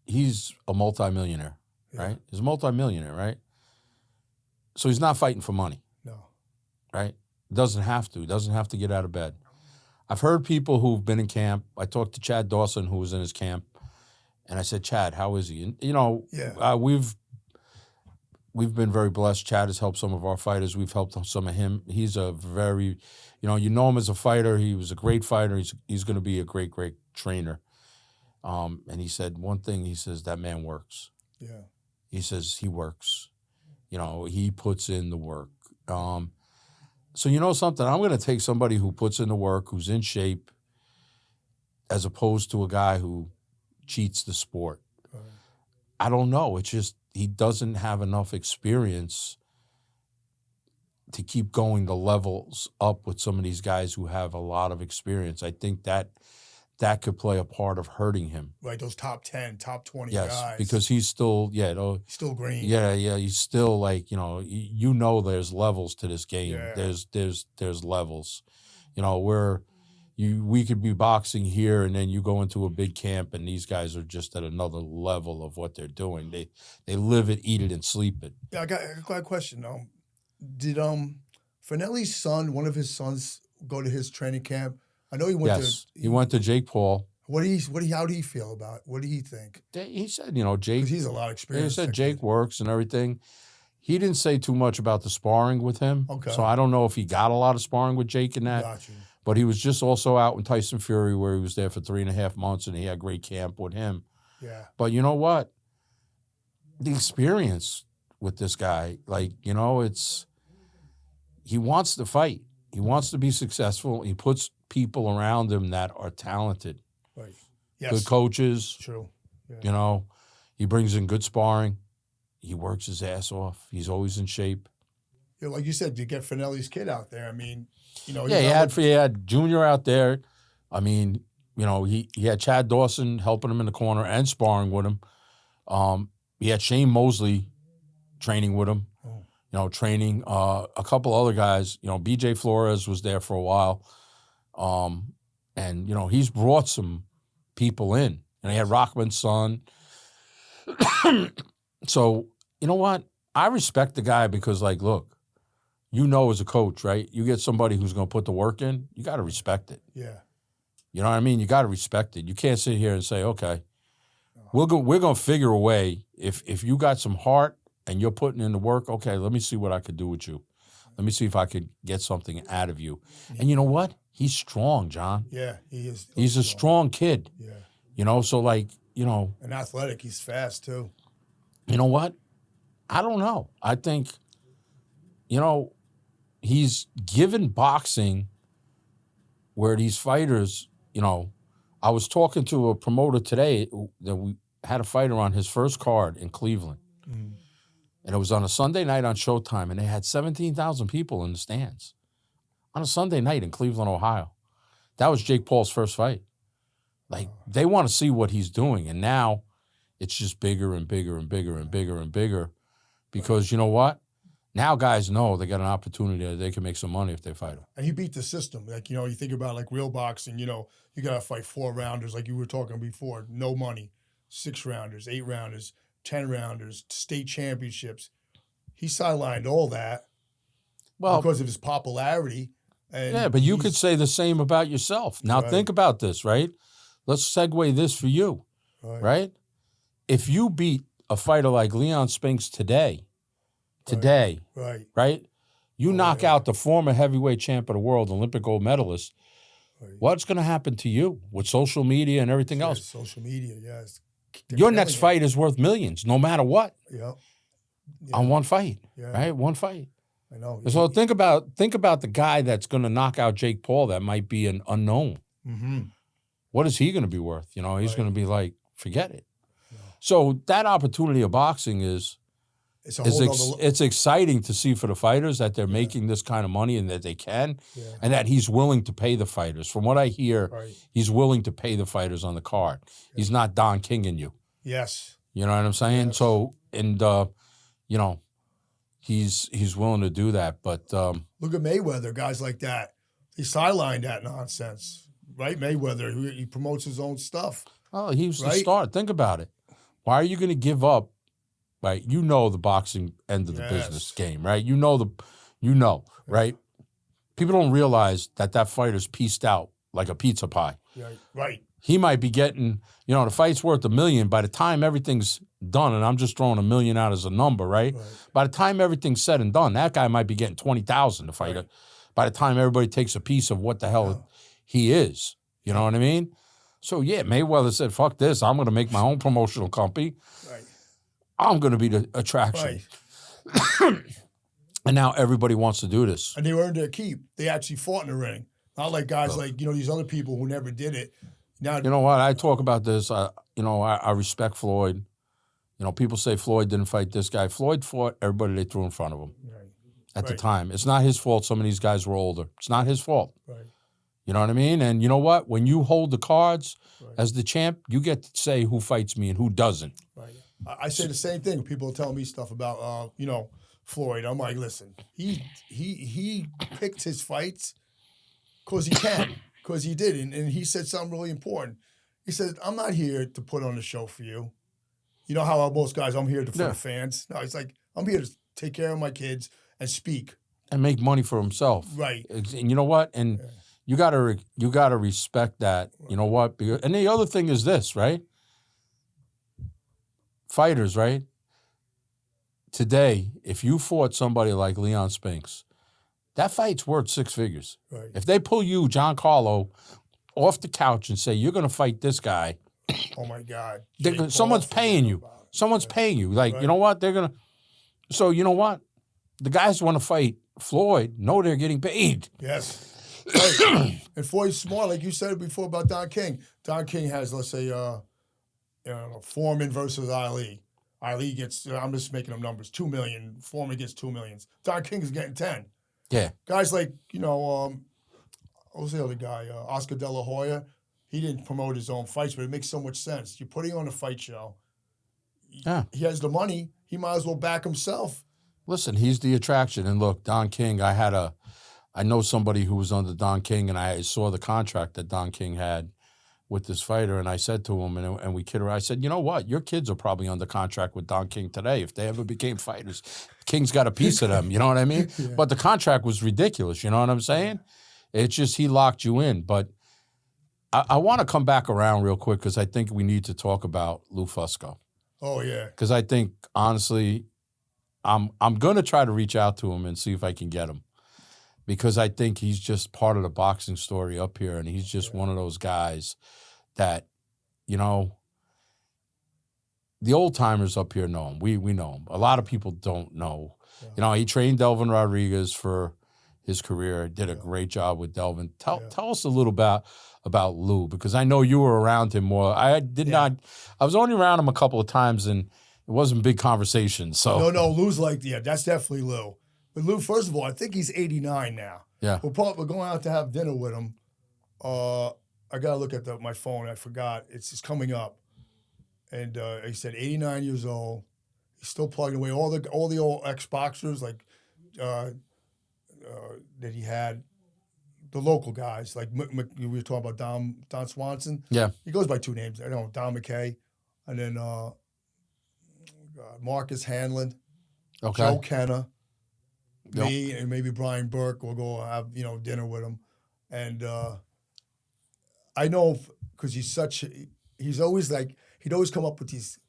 A: he's a multimillionaire, right? He's a multimillionaire, right? So he's not fighting for money.
C: No.
A: Right? Doesn't have to. Doesn't have to get out of bed. I've heard people who've been in camp. I talked to Chad Dawson, who was in his camp, and I said, Chad, how is he? And, we've been very blessed. Chad has helped some of our fighters. We've helped some of him. He's a very, you know him as a fighter. He was a great fighter. He's going to be a great, great trainer. And he said one thing. He says, that man works.
C: Yeah.
A: He says he works. He puts in the work. So something? I'm going to take somebody who puts in the work, who's in shape, as opposed to a guy who cheats the sport. Right. I don't know. It's just he doesn't have enough experience to keep going the levels up with some of these guys who have a lot of experience. I think that could play a part of hurting him.
C: Right, those top 10, top 20
A: Yes,
C: guys.
A: because he's still,
C: He's still green.
A: Yeah, he's still like, there's levels to this game.
C: Yeah.
A: There's levels. We could be boxing here, and then you go into a big camp, and these guys are just at another level of what they're doing. They live it, eat it, and sleep it.
C: Yeah, I got a question. Did Finelli's son, one of his sons, go to his training camp? I know he went to.
A: He went to JakePaul.
C: How do he feel about it? What do he think?
A: He said, Jake.
C: Because he's a lot of experience.
A: He said Jake works and everything. He didn't say too much about the sparring with him.
C: Okay.
A: So I don't know if he got a lot of sparring with Jake in that.
C: Got you.
A: But he was just also out in Tyson Fury, where he was there for 3.5 months, and he had great camp with him.
C: Yeah.
A: But you know what? The experience with this guy, he wants to fight. He wants to be successful. He puts people around him that are talented.
C: Right. Yes.
A: Good coaches.
C: True. Yeah.
A: He brings in good sparring. He works his ass off. He's always in shape.
C: Yeah, like you said, you get Finelli's kid out there. I mean,
A: he had Junior out there. I mean, he had Chad Dawson helping him in the corner and sparring with him. He had Shane Mosley training with him. Training a couple other guys. BJ Flores was there for a while. And he's brought some people in. And he had Rockman's son. So, you know what? I respect the guy because, look, as a coach, right? You get somebody who's going to put the work in, you got to respect it.
C: Yeah.
A: You know what I mean? You got to respect it. You can't sit here and say, okay, we're going to figure a way. If you got some heart and you're putting in the work, okay, let me see what I could do with you. Let me see if I could get something out of you. And you know what? He's strong, John.
C: Yeah, he is.
A: He's a strong kid.
C: Yeah.
A: So
C: And athletic, he's fast too.
A: You know what? I don't know. I think, he's given boxing where these fighters, I was talking to a promoter today that we had a fighter on his first card in Cleveland.
C: Mm.
A: And it was on a Sunday night on Showtime, and they had 17,000 people in the stands on a Sunday night in Cleveland, Ohio. That was JakePaul's first fight. They want to see what he's doing, and now it's just bigger and bigger and bigger and bigger and bigger because you know what? Now guys know they got an opportunity that they can make some money if they fight him.
C: And he beat the system. You think about real boxing, you got to fight 4-rounders like you were talking before, no money, 6-rounders, 8-rounders, 10-rounders, state championships. He sidelined all that because of his popularity. And
A: but you could say the same about yourself. Now think about this, right? Let's segue this for you, right? If you beat a fighter like Leon Spinks today, right? You knock out the former heavyweight champ of the world, Olympic gold medalist. Right. What's going to happen to you with social media and everything else?
C: Social media, yes.
A: Your next fight is worth millions, no matter what.
C: Yeah.
A: On one fight, right? One fight.
C: I know.
A: So think about the guy that's going to knock out JakePaul that might be an unknown.
C: Mm-hmm.
A: What is he going to be worth? He's going to be like, forget it. Yeah. So that opportunity of boxing it's exciting to see for the fighters that they're making this kind of money and that they can, and that he's willing to pay the fighters. From what I hear, he's willing to pay the fighters on the card. Yeah. He's not Don Kinging you.
C: Yes.
A: You know what I'm saying?
C: Yes.
A: So, and, he's willing to do that. But
C: look at Mayweather, guys like that. He sidelined that nonsense, right? Mayweather, he promotes his own stuff.
A: Oh, he was the star. Think about it. Why are you going to give up? Right, the boxing end of the business game, right? Right? People don't realize that fighter's pieced out like a pizza pie.
C: Right.
A: He might be getting, the fight's worth $1 million. By the time everything's done, and I'm just throwing $1 million out as a number, right? By the time everything's said and done, that guy might be getting $20,000 to fight it. By the time everybody takes a piece of what the hell he is, you know what I mean? So Mayweather said, "Fuck this! I'm going to make my own promotional company."
C: Right.
A: I'm going to be the attraction. Right. And now everybody wants to do this.
C: And they earned their keep. They actually fought in the ring. Not like guys these other people who never did it. Now,
A: you know what? I talk about this. I respect Floyd. People say Floyd didn't fight this guy. Floyd fought everybody they threw in front of him.
C: Right.
A: at the
C: Right.
A: time. It's not his fault some of these guys were older. It's not his fault.
C: Right.
A: You know what I mean? And you know what? When you hold the cards
C: Right.
A: as the champ, you get to say who fights me and who doesn't.
C: Right. I say the same thing. People tell me stuff about, Floyd. I'm like, listen, he picked his fights because he can, because he did. And he said something really important. He said, I'm not here to put on a show for you. You know how most guys, I'm here for the fans. No, it's like, I'm here to take care of my kids and speak.
A: And make money for himself.
C: Right.
A: And you know what? And you gotta respect that. You know what? And the other thing is this, right? Fighters, right? Today, if you fought somebody like Leon Spinks, that fight's worth 6 figures.
C: Right.
A: If they pull you, John Carlo, off the couch and say, you're going to fight this guy.
C: Oh, my God.
A: Someone's paying you. Someone's paying you. Like, you know what? They're going to. So, you know what? The guys want to fight Floyd know they're getting paid.
C: Yes. Right. And Floyd's smart, like you said before about Don King. Don King has, let's say, Foreman versus Ali. Ali gets, I'm just making up numbers, 2 million. Foreman gets 2 million. Don King is getting 10.
A: Yeah.
C: Guys like, what was the other guy? Oscar De La Hoya. He didn't promote his own fights, but it makes so much sense. You're putting on a fight show.
A: Yeah.
C: He has the money. He might as well back himself.
A: Listen, he's the attraction. And look, Don King, I know somebody who was under Don King, and I saw the contract that Don King had with this fighter, and I said to him, and we kid around, I said, you know what? Your kids are probably under contract with Don King today if they ever became fighters. King's got a piece of them, you know what I mean? Yeah. But the contract was ridiculous, you know what I'm saying? It's just he locked you in. But I want to come back around real quick because I think we need to talk about Lou Fusco.
C: Oh, yeah.
A: Because I think, honestly, I'm going to try to reach out to him and see if I can get him. Because I think he's just part of the boxing story up here, and he's just one of those guys that, the old-timers up here know him. We know him. A lot of people don't know. Yeah. He trained Delvin Rodriguez for his career, did a great job with Delvin. Tell us a little about Lou, because I know you were around him more. I was only around him a couple of times, and it wasn't big conversations. So
C: No, Lou's that's definitely Lou. But Lou, first of all, I think he's 89 now.
A: Yeah.
C: We're going out to have dinner with him. I got to look at my phone. I forgot. It's coming up. And he said 89 years old. He's still plugging away. All the old ex-boxers like that he had, the local guys, like we were talking about Don Swanson.
A: Yeah.
C: He goes by 2 names. I know Don McKay. And then Marcus Hanlon.
A: Okay.
C: Joe Kenner. Me and maybe Brian Burke will go have dinner with him, and I know because he's always he'd always come up with these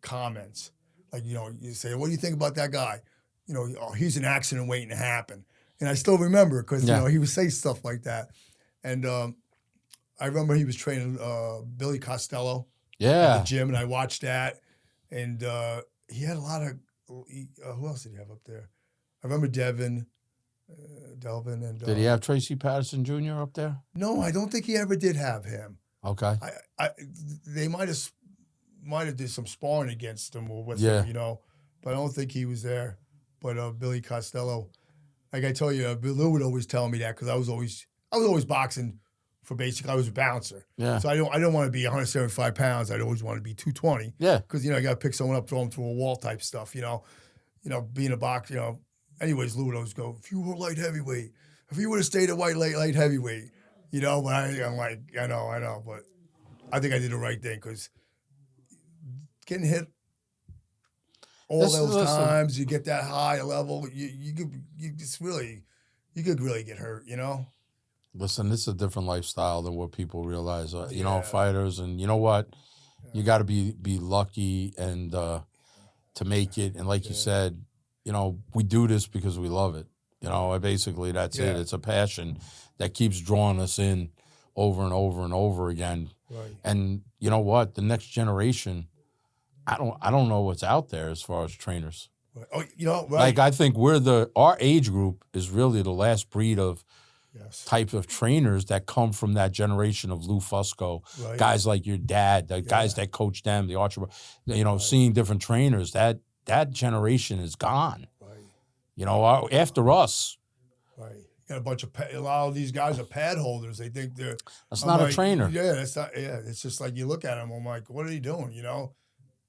C: comments like you say, what do you think about that guy? He's an accident waiting to happen, and I still remember because he would say stuff like that, and I remember he was training Billy Costello at the gym, and I watched that, and he had a lot of who else did he have up there? I remember Delvin, and
A: did he have Tracy Patterson Jr. up there?
C: No, I don't think he ever did have him.
A: Okay.
C: They might have did some sparring against him or with him, but I don't think he was there. But Billy Costello, like I tell you, Lou would always tell me that because I was always boxing for basic. I was a bouncer. Yeah. So I don't want to be 175 pounds. I'd always want to be 220. Yeah. Because you got to pick someone up, throw them through a wall type stuff. Being a boxer, Anyways, Lou would always go, if you were light heavyweight, if you would have stayed at light heavyweight, but I'm like, I know, but I think I did the right thing because getting hit all those times, you get that high level, you could really get hurt,
A: Listen, this is a different lifestyle than what people realize. Fighters, and you know what? You got to be lucky and to make it, and like you said, we do this because we love it. Basically that's it. It's a passion that keeps drawing us in over and over and over again. Right. And you know what? The next generation, I don't know what's out there as far as trainers.
C: Right. Oh, right.
A: Like I think our age group is really the last breed of type of trainers that come from that generation of Lou Fusco, guys like your dad, the guys that coached them, the Archer, seeing different trainers. That generation is gone. Right. after us.
C: Right. Got a lot of these guys are pad holders. They think they're.
A: That's not a trainer.
C: Yeah, that's not. Yeah, it's just like you look at them. I'm like, what are they doing?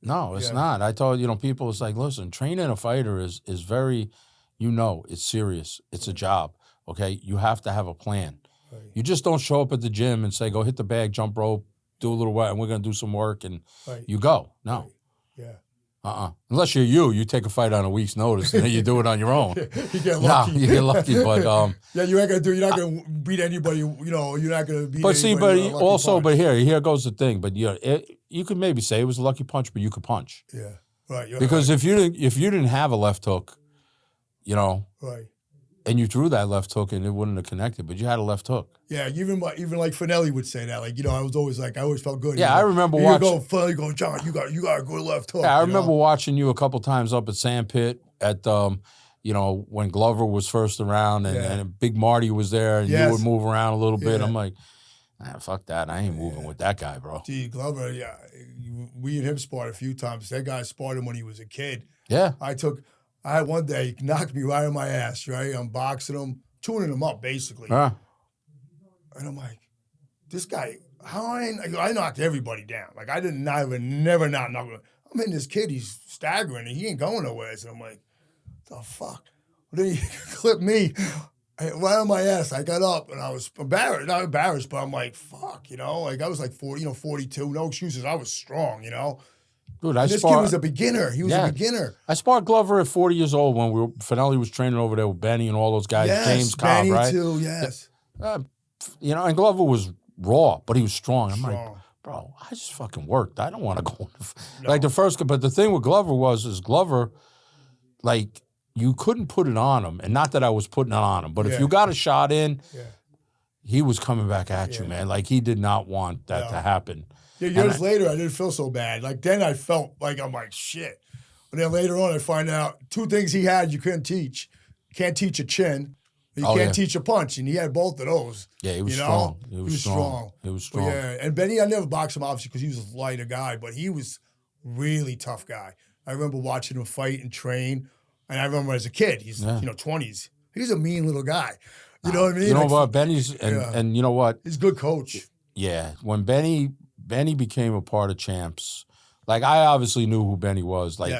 A: No, it's not. I told people, it's like, listen, training a fighter is very, it's serious. It's a job. Okay, you have to have a plan.
C: Right.
A: You just don't show up at the gym and say, go hit the bag, jump rope, do a little work, and we're gonna do some work, and you go. No.
C: Right. Yeah.
A: Unless you take a fight on a week's notice and then you do it on your own.
C: You get lucky.
A: No, you get lucky, but
C: yeah, you're not gonna beat anybody. You're not gonna beat.
A: But
C: anybody
A: but here goes the thing. But you could maybe say it was a lucky punch, but you could punch.
C: Yeah, right.
A: Because if you didn't have a left hook,
C: right,
A: and you threw that left hook and it wouldn't have connected, but you had a left hook.
C: Yeah, even like Finelli would say that. Like, I was always like, I always felt good.
A: Yeah, I remember watching.
C: Finelli go, John, you got a good left hook.
A: Yeah, I remember watching you a couple times up at Sandpit at when Glover was first around and Big Marty was there and you would move around a little bit. I'm like, fuck that. I ain't moving with that guy, bro.
C: Gee, Glover, we and him sparred a few times. That guy sparred him when he was a kid.
A: Yeah.
C: I had one day, he knocked me right on my ass, right? I'm boxing him, tuning him up, basically. And I'm like, this guy, I knocked everybody down. Like, I never knock him. I'm in this kid, he's staggering, and he ain't going nowhere. And I'm like, the fuck? Well, then he clipped me right on my ass. I got up, and I was embarrassed. Not embarrassed, but I'm like, fuck, like, I was like 42, no excuses. I was strong,
A: Dude,
C: this kid was a beginner. He was a beginner.
A: I sparred Glover at 40 years old when Finelli was training over there with Benny and all those guys.
C: Yes,
A: James Cobb,
C: Benny
A: right?
C: too, yes.
A: And Glover was raw, but he was strong. I'm like, bro, I just fucking worked. I don't want to go. Like the first, but the thing with Glover is Glover, like, you couldn't put it on him. And not that I was putting it on him, but if you got a shot in, he was coming back at you, man. Like, he did not want that to happen.
C: Yeah, years later, I didn't feel so bad. Like, then I felt like, I'm like, shit. But then later on, I find out 2 things he had you couldn't teach. You can't teach a chin. You can't teach a punch. And he had both of those.
A: Yeah, he was strong. He was strong. He was strong.
C: Yeah, and Benny, I never boxed him, obviously, because he was a lighter guy. But he was really tough guy. I remember watching him fight and train. And I remember as a kid, he's, 20s. He's a mean little guy. You know what I mean?
A: You know what? Benny's, and you know what?
C: He's a good coach.
A: Yeah. When Benny became a part of Champs, like, I obviously knew who Benny was. Like,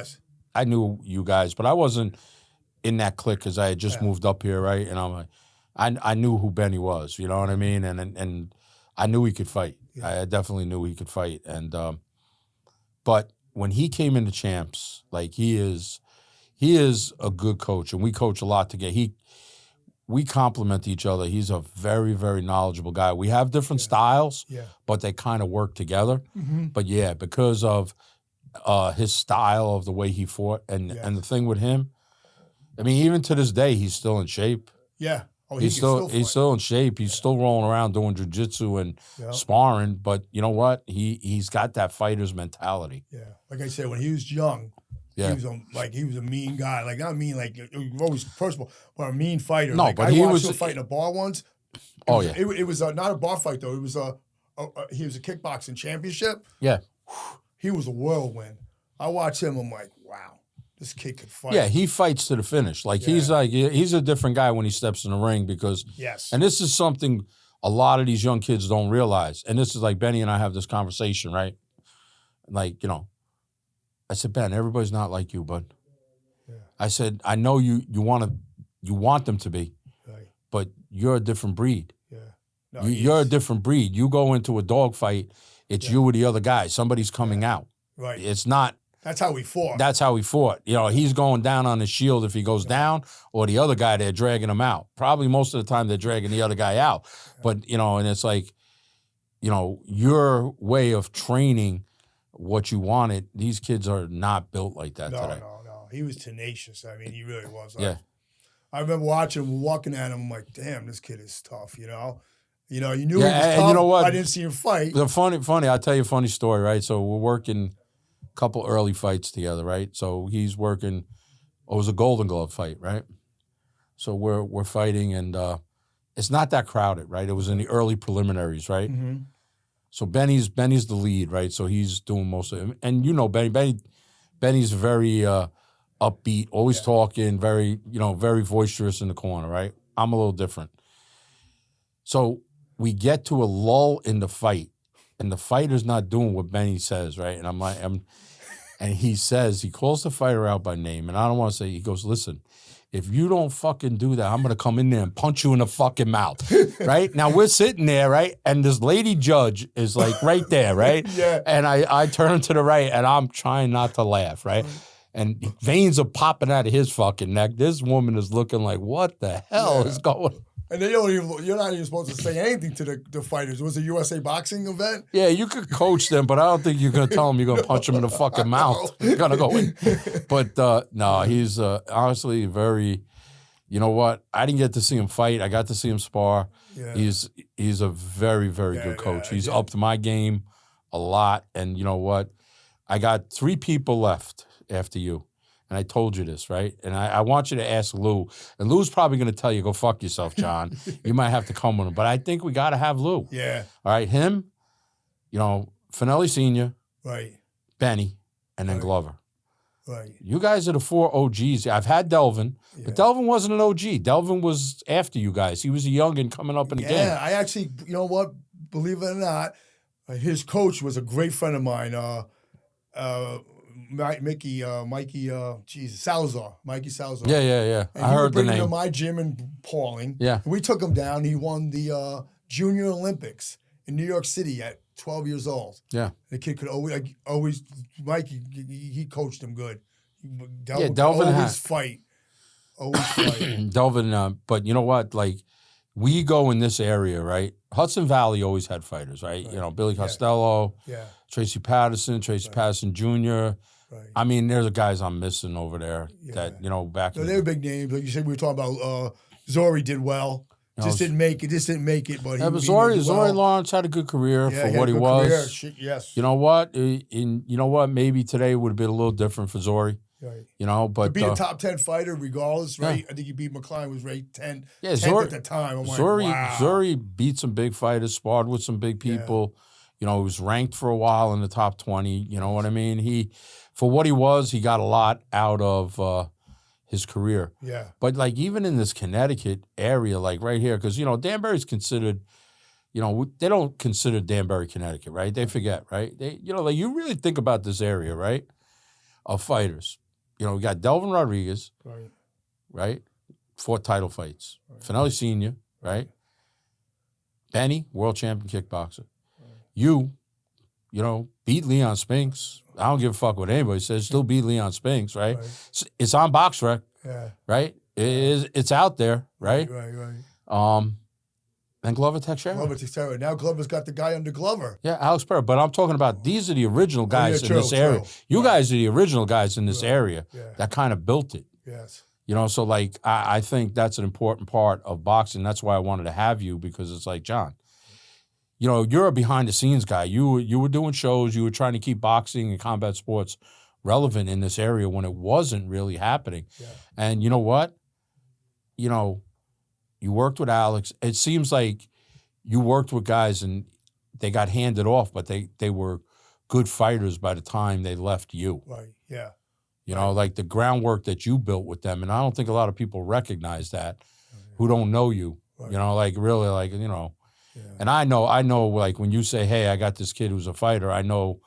A: I knew you guys, but I wasn't in that clique because I had just moved up here, right? And I'm like, I knew who Benny was, you know what I mean? And I knew he could fight. Yeah. I definitely knew he could fight. And but when he came into Champs, like, he is a good coach, and we coach a lot together. We complement each other. He's a very, very knowledgeable guy. We have different styles, but they kind of work together. Mm-hmm. But because of his style of the way he fought, and the thing with him, I mean, even to this day, he's still in shape.
C: Yeah. Oh,
A: he's still in shape. He's still rolling around doing jiu-jitsu and sparring. But you know what? He's got that fighter's mentality.
C: Yeah. Like I said, when he was young, he was a mean guy. Like, not mean, like, always personal, but a mean fighter.
A: No,
C: like,
A: but
C: I watched him fight in a bar once.
A: It
C: was not a bar fight, though. It was he was a kickboxing championship.
A: Yeah.
C: He was a whirlwind. I watched him, I'm like, wow, this kid could fight.
A: Yeah, he fights to the finish. Like, he's a different guy when he steps in the ring because, and this is something a lot of these young kids don't realize. And this is like Benny and I have this conversation, right? Like, I said, Ben, everybody's not like you, bud. Yeah. I said, I know you want them to be, but you're a different breed. Yeah. No, you're a different breed. You go into a dog fight, it's you or the other guy. Somebody's coming out. Right. It's not.
C: That's how we fought.
A: That's how we fought. He's going down on his shield if he goes down, or the other guy, they're dragging him out. Probably most of the time they're dragging the other guy out. Yeah. But, and it's like, your way of training what you wanted, these kids are not built like that today.
C: No. He was tenacious. I mean, he really was. I remember watching him, walking at him. I'm like, damn, this kid is tough, You knew he was tough.
A: You know what?
C: I didn't see him fight.
A: The funny, I'll tell you a funny story, right? So we're working a couple early fights together, right? So he's working, it was a Golden Glove fight, right? So we're fighting, and it's not that crowded, right? It was in the early preliminaries, right? Mm-hmm. So Benny's the lead, right? So he's doing most of it. And Benny's very upbeat, always talking, very, very boisterous in the corner, right? I'm a little different. So we get to a lull in the fight, and the fighter's not doing what Benny says, right? And and he calls the fighter out by name, and I don't want to say, he goes, listen, if you don't fucking do that, I'm going to come in there and punch you in the fucking mouth, right? Now, we're sitting there, right? And this lady judge is like right there, right?
C: Yeah.
A: And I turn to the right, and I'm trying not to laugh, right? And veins are popping out of his fucking neck. This woman is looking like, what the hell is going on?
C: And you're not even supposed to say anything to the fighters. It was a USA boxing event.
A: Yeah, you could coach them, but I don't think you're going to tell them you're going to punch them in the fucking mouth. You're going to go in. But no, he's honestly very, you know what? I didn't get to see him fight. I got to see him spar.
C: Yeah.
A: He's a very, very good coach. He's upped my game a lot. And you know what? I got 3 people left after you. And I told you this, right? And I want you to ask Lou. And Lou's probably going to tell you, go fuck yourself, John. You might have to come with him. But I think we got to have Lou.
C: Yeah.
A: All right, him, Finelli Sr.,
C: Right.
A: Benny, and then Glover.
C: Right.
A: You guys are the 4 OGs. I've had Delvin, but Delvin wasn't an OG. Delvin was after you guys. He was a youngin' coming up in the game.
C: Yeah, I actually, you know what? Believe it or not, his coach was a great friend of mine. Mikey Salazar.
A: Yeah.
C: And
A: I heard the
C: bring him
A: name.
C: to my gym in Pauling.
A: Yeah.
C: And we took him down. He won the Junior Olympics in New York City at 12 years old.
A: Yeah.
C: The kid could always Mikey, he coached him good.
A: Delvin
C: always fight. Always fight.
A: Delvin, but you know what? Like, we go in this area, right? Hudson Valley always had fighters, right? Billy Costello, Tracy Patterson Jr.
C: Right.
A: I mean, there's the guys I'm missing over there that, back in
C: they were big names. Like you said, we were talking about Zori did well. Didn't make it, but
A: Zori Lawrence had a good career for what he was.
C: Yes.
A: You know what? Maybe today would have been a little different for Zori.
C: Right.
A: But
C: to be a top 10 fighter, regardless, right? I think he beat McCline, was ranked 10. Yeah, 10th at the time. I'm wow.
A: Zori beat some big fighters, sparred with some big people. He was ranked for a while in the top 20. You know what I mean? For what he was, he got a lot out of his career.
C: Yeah.
A: But like even in this Connecticut area, like right here, because Danbury's considered, they don't consider Danbury Connecticut, right? They forget, right? You really think about this area, right? Of fighters. We got Delvin Rodriguez, right? 4 title fights. Right. Finelli Sr., right? Benny, world champion kickboxer. Right. You beat Leon Spinks. I don't give a fuck what anybody says. Still beat Leon Spinks, right? It's on BoxRec, right? It's out there, right?
C: Right.
A: And Glover Teixeira.
C: Now Glover's got the guy under Glover.
A: Yeah, Alex Pereira. But I'm talking about these are the original guys in this area. You guys are the original guys in this area that kind of built it.
C: Yes.
A: So like I think that's an important part of boxing. That's why I wanted to have you, because it's like, John, you're a behind the scenes guy. You were doing shows. You were trying to keep boxing and combat sports relevant in this area when it wasn't really happening. Yeah. And you know what? You worked with Alex. It seems like you worked with guys and they got handed off, but they were good fighters by the time they left you.
C: Right, yeah.
A: Like the groundwork that you built with them. And I don't think a lot of people recognize that who don't know you. Right. Yeah. And I know, like when you say, hey, I got this kid who's a fighter, I know,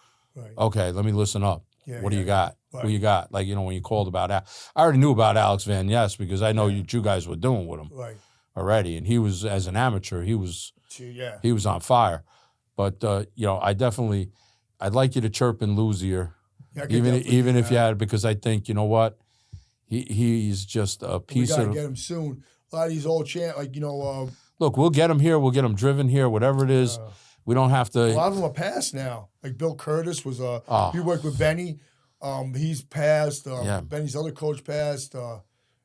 A: okay, let me listen up. Yeah, what do you got? Right. Who you got? Like, when you called about I already knew about Alex Van Ness because I know you guys were doing with him. Right. Already, and he was, as an amateur, he was on fire. But I'd like you to chirp in Lou's ear, even if you had, because I think he's just a piece of. We gotta
C: get him soon. A lot of these old
A: Look, we'll get him here. We'll get him driven here. Whatever it is, we don't have to.
C: A lot of them are passed now. Like Bill Curtis was he worked with Benny. He's passed. Benny's other coach passed.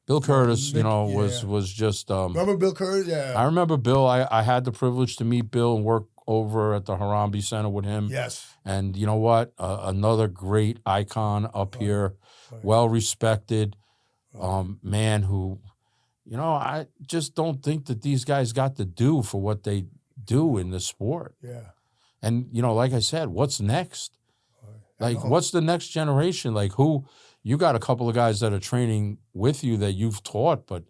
A: Bill Curtis, was just.
C: Remember Bill Curtis? Yeah.
A: I remember Bill. I had the privilege to meet Bill and work over at the Harambe Center with him.
C: Yes.
A: And you know what? Another great icon up here, well respected, man who, I just don't think that these guys got the due for what they do in the sport.
C: Yeah.
A: And like I said, what's next? Like, what's the next generation? Like, who? you got a couple of guys that are training with you that you've taught, but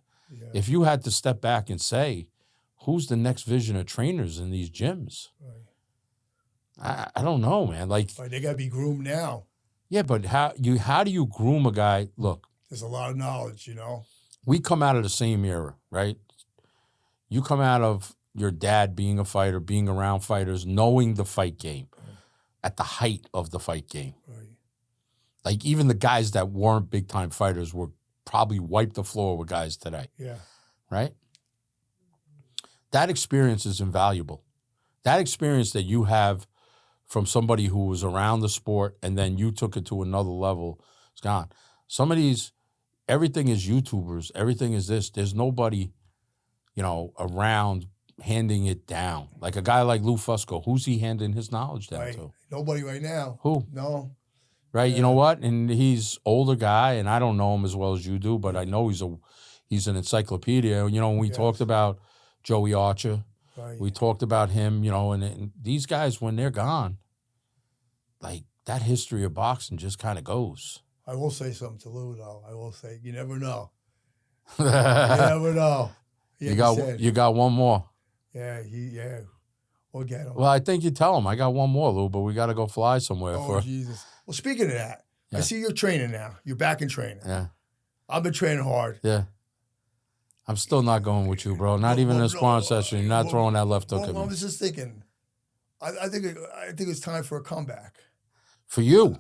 A: if you had to step back and say, who's the next vision of trainers in these gyms?
C: Right.
A: I don't know, man. Like
C: they got to be groomed now.
A: Yeah, but how do you groom a guy? Look,
C: there's a lot of knowledge,
A: We come out of the same era, right? You come out of your dad being a fighter, being around fighters, knowing the fight game at the height of the fight game.
C: Right.
A: Like even the guys that weren't big time fighters were probably wiped the floor with guys today.
C: Yeah.
A: Right? That experience is invaluable. That experience that you have from somebody who was around the sport and then you took it to another level, it's gone. Some of these, everything is YouTubers, everything is this. There's nobody, around handing it down. Like a guy like Lou Fusco, who's he handing his knowledge down to?
C: Nobody right now.
A: Who?
C: No.
A: Right, You know what? And he's older guy, and I don't know him as well as you do, but I know he's an encyclopedia. When we talked about Joey Archer, we talked about him, and these guys, when they're gone, like that history of boxing just kind of goes.
C: I will say something to Lou, though. I will say, you never know. You never know.
A: You got one more.
C: Yeah, we'll get him.
A: Well, I think you tell him, I got one more, Lou, but we got to go fly somewhere.
C: Oh, Jesus. Well, speaking of that,
A: Yeah.
C: I see you're training now. You're back in training.
A: Yeah.
C: I've been training hard.
A: Yeah. I'm still not going with you, bro. Not even in a sparring session. You're not throwing that left hook at me.
C: I was just thinking, I think it's time for a comeback.
A: For you.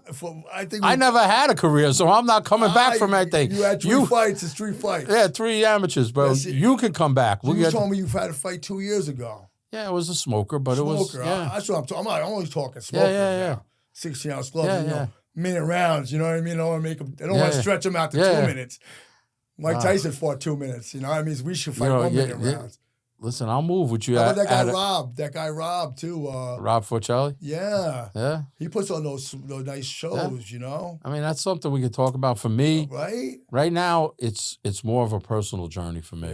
A: I never had a career, so I'm not coming back from anything.
C: You had three fights. It's 3 fights.
A: Yeah, 3 amateurs, bro. You could come back.
C: You told me you've had a fight 2 years ago.
A: Yeah, it was a smoker, but it was... Yeah.
C: That's what I'm talking about. I'm only talking smokers now. 16-ounce gloves, minute rounds, you know what I mean? I don't want to make them... I don't want to stretch them out to 2 minutes. Mike Tyson fought 2 minutes, you know what I mean? We should fight 1 minute rounds.
A: Listen, I'll move with you.
C: How about that guy Rob? That guy Rob, too.
A: Rob Forcelli?
C: Yeah.
A: Yeah?
C: He puts on those nice shows,
A: I mean, that's something we could talk about. For me, right now, it's more of a personal journey for me.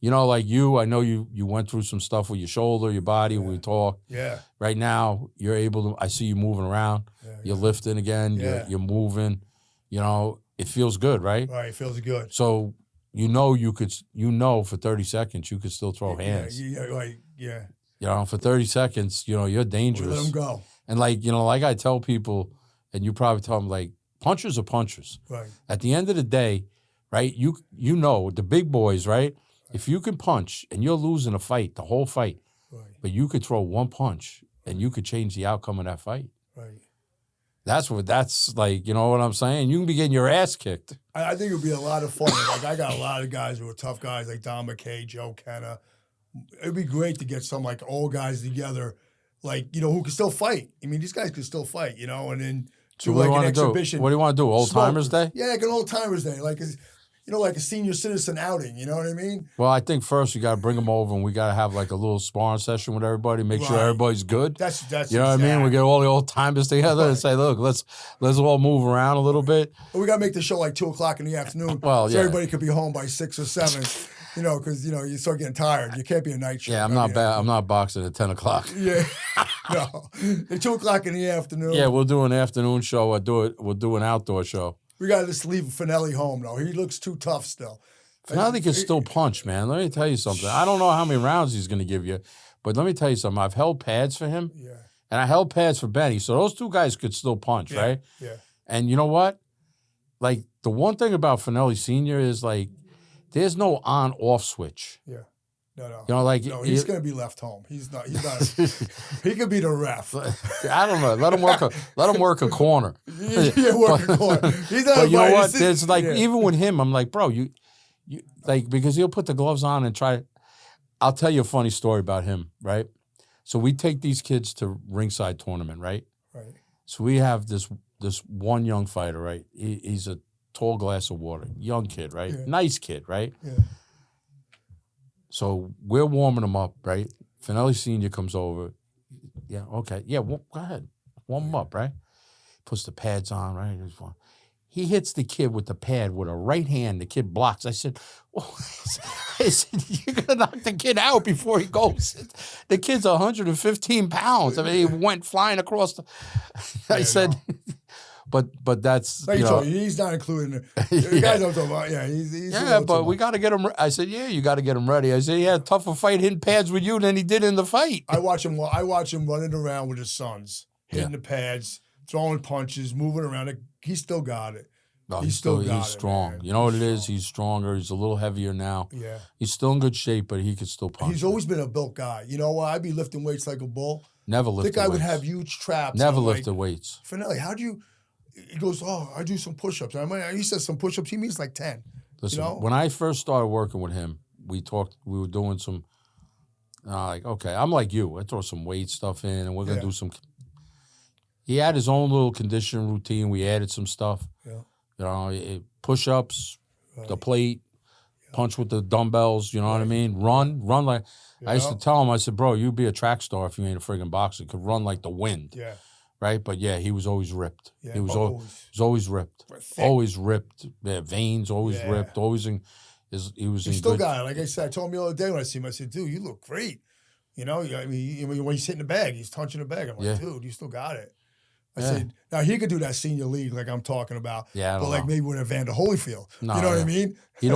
C: Yeah.
A: Like you, I know you went through some stuff with your shoulder, your body, we talk.
C: Yeah.
A: Right now, you're able to, I see you moving around. You're lifting again. You're moving. It feels good, right?
C: Right, it feels good.
A: So, for 30 seconds, you could still throw hands.
C: Yeah.
A: For 30 seconds, you're dangerous.
C: Let them go.
A: And like I tell people, and you probably tell them, like, punchers are punchers.
C: Right.
A: At the end of the day, right, the big boys, right? If you can punch and you're losing a fight, the whole fight, but you could throw one punch and you could change the outcome of that fight.
C: Right.
A: That's like, you know what I'm saying? You can be getting your ass kicked.
C: I think it would be a lot of fun. Like, I got a lot of guys who are tough guys, like Don McKay, Joe Kenna. It'd be great to get some, like, old guys together, like, who can still fight. I mean, these guys can still fight, and then do, like, an exhibition.
A: What do you want to do, Old Timers Day?
C: Yeah, like an Old Timers Day. Like, like a senior citizen outing, you know what I mean?
A: Well, I think first you got to bring them over and we got to have like a little sparring session with everybody, make sure everybody's good.
C: That's
A: you know what I mean? We get all the old timers together and say, look, let's all move around a little bit.
C: But we got to make the show like 2 o'clock in the afternoon so everybody could be home by 6 or 7, because, you start getting tired. You can't be a night show.
A: Yeah, I'm not boxing at 10 o'clock.
C: Yeah, no. At 2 o'clock in the afternoon.
A: Yeah, we'll do an afternoon show. We'll do an outdoor show.
C: We got to just leave Finelli home, though. He looks too tough still.
A: Finelli can still punch, man. Let me tell you something. I don't know how many rounds he's going to give you, but let me tell you something. I've held pads for him, and I held pads for Benny, so those two guys could still punch, right?
C: Yeah.
A: And you know what? Like, the one thing about Finelli Sr. is, like, there's no on-off switch.
C: Yeah. No.
A: No,
C: he's going to be left home. He's not. He could be the ref.
A: I don't know. Let him work a corner.
C: Work a corner. He's not.
A: But you know what? There's even with him, I'm like, bro, you because he'll put the gloves on and try. I'll tell you a funny story about him, right? So we take these kids to ringside tournament, right?
C: Right.
A: So we have this one young fighter, right? He's a tall glass of water, young kid, right?
C: Yeah.
A: Nice kid, right?
C: Yeah.
A: So we're warming him up, right? Finelli Sr. comes over. Yeah, okay. Yeah, go ahead. Warm him up, right? Puts the pads on, right? He hits the kid with the pad with a right hand. The kid blocks. I said, you're going to knock the kid out before he goes. The kid's 115 pounds. I mean, he went flying across the... I said, but that's
C: Like
A: you
C: you
A: know.
C: told me, he's not including the guys I'm talking about. Yeah, he's
A: Yeah, but we got to get him. I said, yeah, you got to get him ready. I said, he had a tougher fight hitting pads with you than he did in the fight.
C: I watch him running around with his sons, hitting
A: Yeah.
C: the pads, throwing punches, moving around. He still got it.
A: No,
C: he's still got
A: he's
C: it,
A: strong.
C: man.
A: You know what it
C: He's
A: is? He's stronger. He's a little heavier now.
C: Yeah.
A: He's still in good shape, but he could still punch.
C: He's always been a built guy. You know what? I'd be lifting weights like a bull.
A: Never lifted
C: Think I would
A: weights.
C: have huge traps.
A: Never
C: I'm
A: lifted
C: like,
A: weights.
C: Finelli, how do you? He goes, oh, I do some push-ups. I mean, he says some push-ups. He means like 10.
A: Listen,
C: You know?
A: when I first started working with him, we were doing some, like, okay, I'm like you. I throw some weight stuff in, and we're going to do some. He had his own little conditioning routine. We added some stuff.
C: Yeah.
A: You know, push-ups, the plate, punch with the dumbbells, you know what I mean? Run like, I used to tell him, I said, bro, you'd be a track star if you ain't a friggin' boxer. Could run like the wind.
C: Yeah.
A: Right? But yeah, he was always ripped.
C: Yeah,
A: He was
C: always.
A: always ripped.
C: Thick.
A: Always ripped. Yeah, veins, always ripped. Always in, he was
C: He
A: in
C: still
A: good.
C: got it. Like I said, I told him the other day when I see him, I said, dude, you look great. You know, I mean, when he's hitting the bag, he's punching the bag. I'm like, dude, you still got it. I said, now he could do that senior league like I'm talking about.
A: Yeah, I
C: but
A: don't
C: like
A: know.
C: maybe with Evander Holyfield.
A: No,
C: you know what I mean?
A: He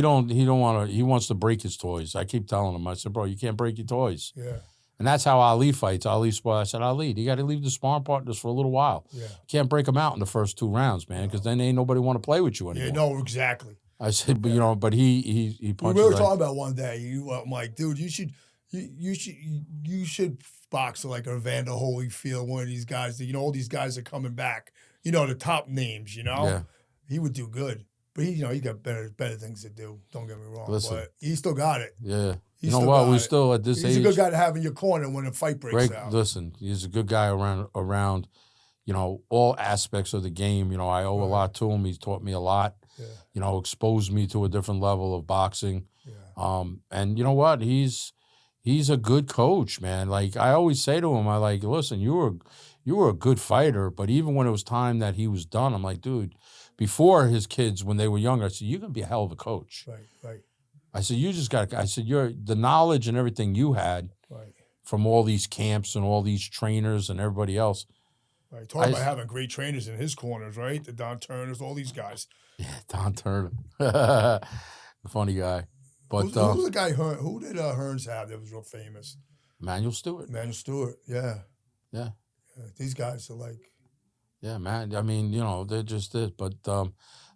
A: don't want to, he wants to break his toys. I keep telling him, I said, bro, you can't break your toys.
C: Yeah.
A: And that's how Ali fights. I said, Ali, you got to leave the sparring partners for a little while.
C: Yeah.
A: You can't break them out in the first 2 rounds, man, because then ain't nobody want to play with you anymore.
C: Yeah, no, exactly.
A: I said, but you know, but he punches.
C: We were talking about one day. I'm like, dude, you should box like Evander Holyfield, one of these guys. You know, all these guys are coming back. You know, the top names. You know,
A: Yeah.
C: He would do good, but he got better things to do. Don't get me wrong.
A: Listen.
C: But he still got it.
A: Yeah.
C: He's
A: You know
C: still
A: what?
C: got
A: We're
C: it.
A: still at this age.
C: He's a good guy to have in your corner when a fight breaks
A: Greg,
C: out.
A: listen, he's a good guy around, you know, all aspects of the game. You know, I owe a lot to him. He's taught me a lot.
C: Yeah.
A: You know, exposed me to a different level of boxing.
C: Yeah.
A: And you know what? He's a good coach, man. Like I always say to him, I like, listen, you were a good fighter, but even when it was time that he was done, I'm like, dude, before his kids, when they were younger, I said, you're gonna be a hell of a coach.
C: Right.
A: I said, you just got. I said, you're the knowledge and everything you had from all these camps and all these trainers and everybody else.
C: Right. Talking about having great trainers in his corners, right? The Don Turners, all these guys.
A: Yeah, Don Turner, funny guy. But
C: who's the guy? Who did Hearns have that was real famous?
A: Manuel Stewart.
C: Manuel Stewart. Yeah. These guys are like.
A: Yeah, man. I mean, you know, they're just this. But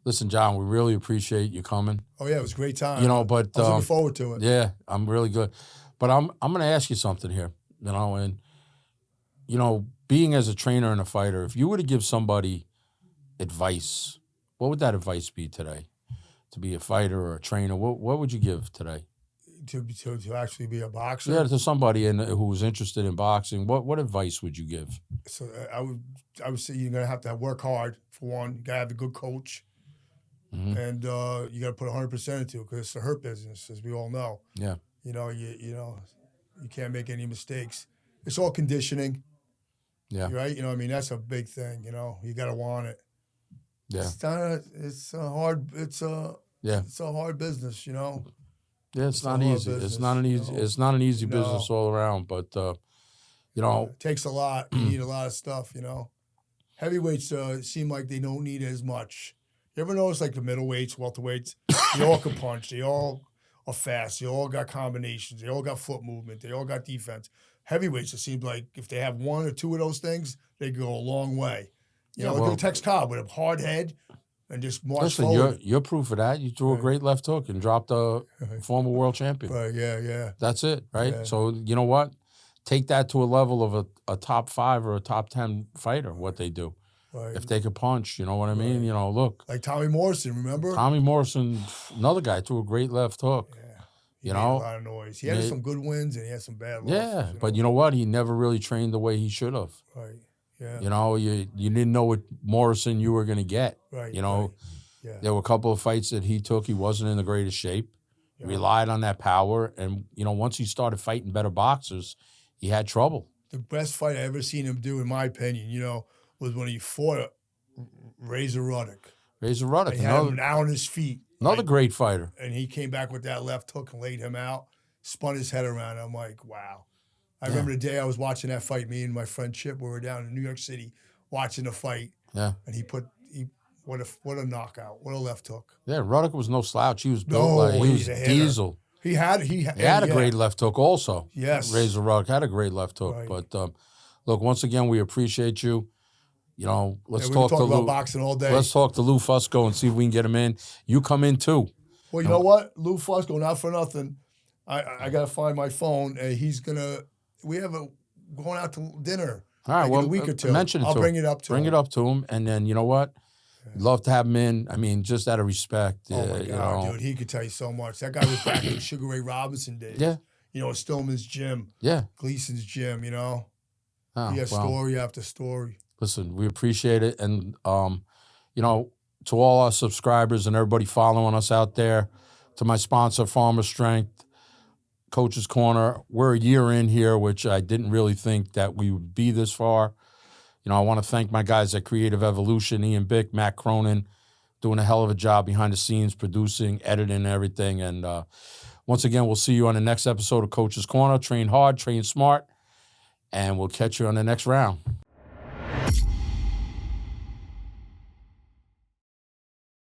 A: listen, John, we really appreciate you coming.
C: Oh yeah, it was a great time.
A: You know, but
C: I was looking forward to it.
A: Yeah, I'm really good. But I'm going to ask you something here. You know, and you know, being as a trainer and a fighter, if you were to give somebody advice, what would that advice be today? To be a fighter or a trainer, what would you give today?
C: To actually be a boxer.
A: Yeah, to somebody who was interested in boxing, what advice would you give?
C: So I would say you're gonna have to work hard for one. You gotta have a good coach, and you gotta put 100% into it because it's a hurt business, as we all know.
A: Yeah.
C: You know, you can't make any mistakes. It's all conditioning.
A: Yeah.
C: Right. You know, I mean, that's a big thing. You know, you gotta want it.
A: Yeah.
C: It's a hard business. You know.
A: Yeah, it's not easy. It's not an easy. It's not an easy business all around. But you know,
C: it takes a lot. You need a lot of stuff. You know, heavyweights seem like they don't need as much. You ever notice like the middleweights, welterweights? They all can punch. They all are fast. They all got combinations. They all got foot movement. They all got defense. Heavyweights, it seems like if they have 1 or 2 of those things, they go a long way. You know, look at Tex Cobb with a hard head. And just march forward.
A: You're proof of that. You threw a great left hook and dropped a former world champion.
C: Right, yeah.
A: That's it, right?
C: Yeah.
A: So you know what? Take that to a level of a top 5 or a top 10 fighter. What they do, if they could punch, you know what I mean? You know, look,
C: like Tommy Morrison, remember?
A: Tommy Morrison, another guy, threw a great left hook.
C: Yeah,
A: you
C: made
A: know,
C: a lot of noise. He had some good wins and he had some bad losses.
A: Yeah, but you know what? He never really trained the way he should have.
C: Right. Yeah.
A: You know, you didn't know what Morrison you were going to get.
C: Right.
A: You know.
C: Right. Yeah.
A: There were a couple of fights that he took. He wasn't in the greatest shape. He relied on that power. And, you know, once he started fighting better boxers, he had trouble.
C: The best fight I ever seen him do, in my opinion, you know, was when he fought Razor Ruddock.
A: Razor Ruddock.
C: He had him now on his feet.
A: Another great fighter.
C: And he came back with that left hook and laid him out, spun his head around. I'm like, wow. I remember the day I was watching that fight, me and my friend Chip, we were down in New York City watching the fight.
A: Yeah.
C: And what a knockout. What a left hook.
A: Yeah, Ruddock was no slouch. He was built he was
C: he's a hitter.
A: diesel.
C: He had
A: a great left hook also.
C: Yes.
A: Razor Ruddock had a great left hook.
C: Right.
A: But look, once again, we appreciate you. You know, let's
C: we
A: talk
C: can
A: to
C: about
A: Lou.
C: boxing all day.
A: Let's talk to Lou Fusco and see if we can get him in. You come in too.
C: Well, you know what? Lou Fusco, not for nothing. I got to find my phone, and we have going out to dinner.
A: All right,
C: like
A: well,
C: in a week or two.
A: mention it
C: I'll
A: to
C: bring
A: him.
C: it up to
A: Bring
C: him.
A: it up to him, and then you know what? Love to have him in. I mean, just out of respect.
C: Oh my
A: you
C: God,
A: know.
C: dude, he could tell you so much. That guy was back in Sugar Ray Robinson days.
A: Yeah.
C: You know, Stillman's gym,
A: Yeah.
C: Gleason's gym. You know,
A: Oh,
C: he has
A: well,
C: story after story.
A: listen, we appreciate it, and you know, to all our subscribers and everybody following us out there, to my sponsor, Farmer Strength, Coach's Corner. We're a year in here, which I didn't really think that we would be this far. You know, I want to thank my guys at Creative Evolution, Ian Bick, Matt Cronin, doing a hell of a job behind the scenes, producing, editing, and everything. And once again, we'll see you on the next episode of Coach's Corner. Train hard, train smart, and we'll catch you on the next round.